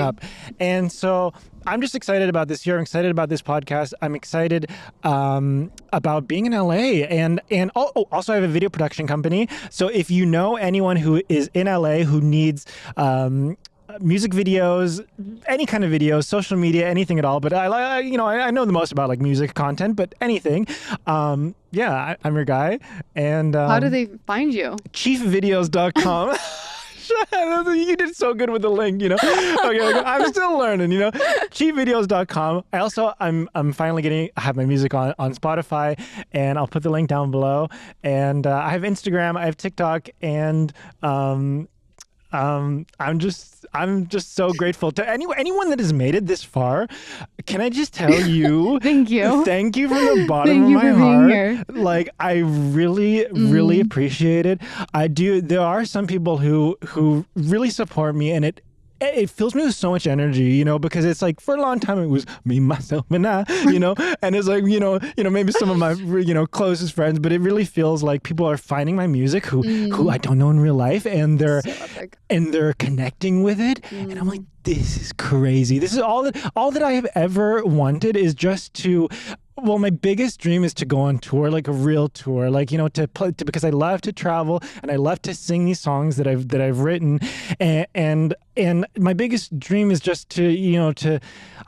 up. And so I'm just excited about this year. I'm excited about this podcast. I'm excited about being in LA, and also I have a video production company. So if you know anyone who is in LA who needs music videos, any kind of videos, social media, anything at all. But I know the most about, like, music content, but anything. I'm your guy. And how do they find you? chiefvideos.com. You did so good with the link, you know. Okay, I'm still learning, you know. Chiefvideos.com. I'm finally have my music on Spotify, and I'll put the link down below. And I have Instagram, I have TikTok, and I'm just so grateful to anyone that has made it this far. Can I just tell you, thank you from the bottom of my heart. Like, I really, really appreciate it. I do. There are some people who really support me, and it fills me with so much energy, you know, because it's like, for a long time it was me, myself, and I, you know, and it's like, you know, maybe some of my, you know, closest friends, but it really feels like people are finding my music who I don't know in real life, and they're connecting with it, and I'm like, this is crazy. This is all that I have ever wanted, is just to. Well, my biggest dream is to go on tour, like a real tour, like, you know, because I love to travel and I love to sing these songs that I've written, and my biggest dream is just to, you know,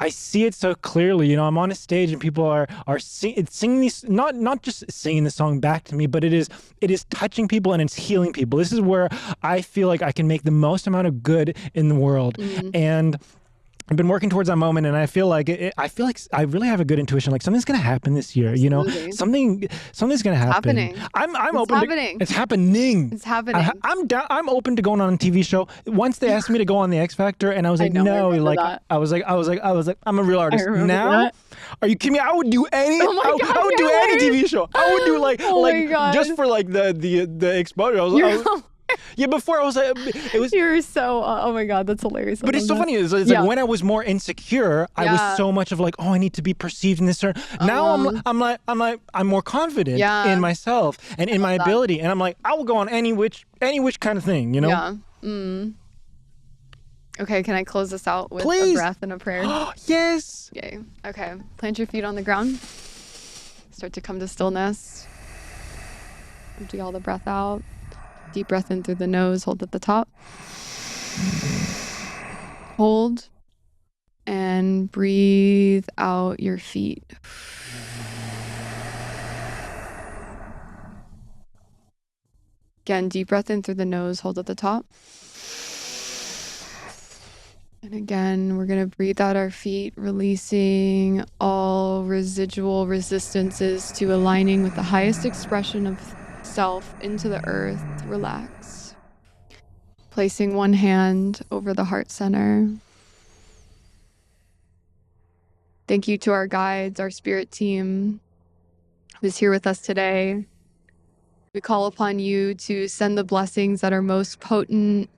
I see it so clearly, you know, I'm on a stage and people are singing these, not just singing the song back to me, but it is touching people and it's healing people. This is where I feel like I can make the most amount of good in the world, and I've been working towards that moment, and I feel like I really have a good intuition. Like, something's gonna happen this year. Absolutely. You know, something's gonna happen. Happening. I'm open. It's happening. It's happening. I'm down. I'm open to going on a TV show. Once they asked me to go on the X Factor, and I was like, no. Like, I was like, I'm a real artist. Now, Are you kidding me? I would do any. Oh my God, I would do any TV show. I would do Oh my God. just for like the exposure. Yeah, before I was like, it was. You're so. Oh my God, that's hilarious. But it's so funny. It's Yeah. like when I was more insecure, I was so much of like, oh, I need to be perceived in this certain. Now I'm more confident in myself and in my ability, and I'm like, I will go on any which kind of thing, you know. Yeah. Mm. Okay, can I close this out with Please. a breath and a prayer? Yes. Yay. Okay. Plant your feet on the ground. Start to come to stillness. Empty all the breath out. Deep breath in through the nose. Hold at the top. Hold. And breathe out your feet. Again, deep breath in through the nose. Hold at the top. And again, we're going to breathe out our feet, releasing all residual resistances to aligning with the highest expression of self into the earth. Relax. Placing one hand over the heart center. Thank you to our guides, our spirit team who's here with us today. We call upon you to send the blessings that are most potent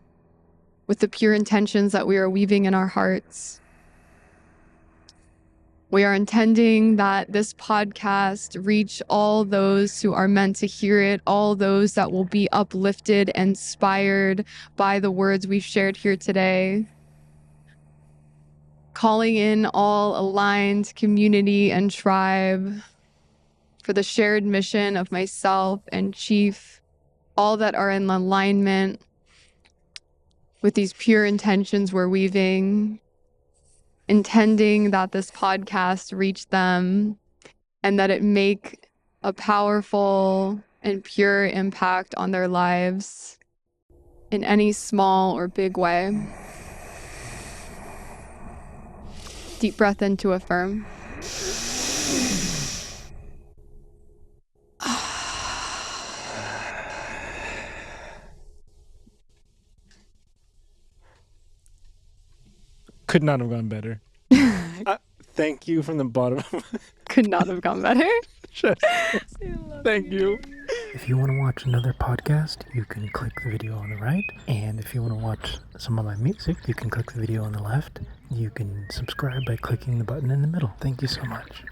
with the pure intentions that we are weaving in our hearts. We are intending that this podcast reach all those who are meant to hear it, all those that will be uplifted, inspired by the words we've shared here today. Calling in all aligned community and tribe for the shared mission of myself and Chief, all that are in alignment with these pure intentions we're weaving, intending that this podcast reach them and that it make a powerful and pure impact on their lives in any small or big way. Deep breath in to affirm. Could not have gone better. Thank you from the bottom of my Could not have gone better. chest. Thank you. If you want to watch another podcast, you can click the video on the right. And if you want to watch some of my music, you can click the video on the left. You can subscribe by clicking the button in the middle. Thank you so much.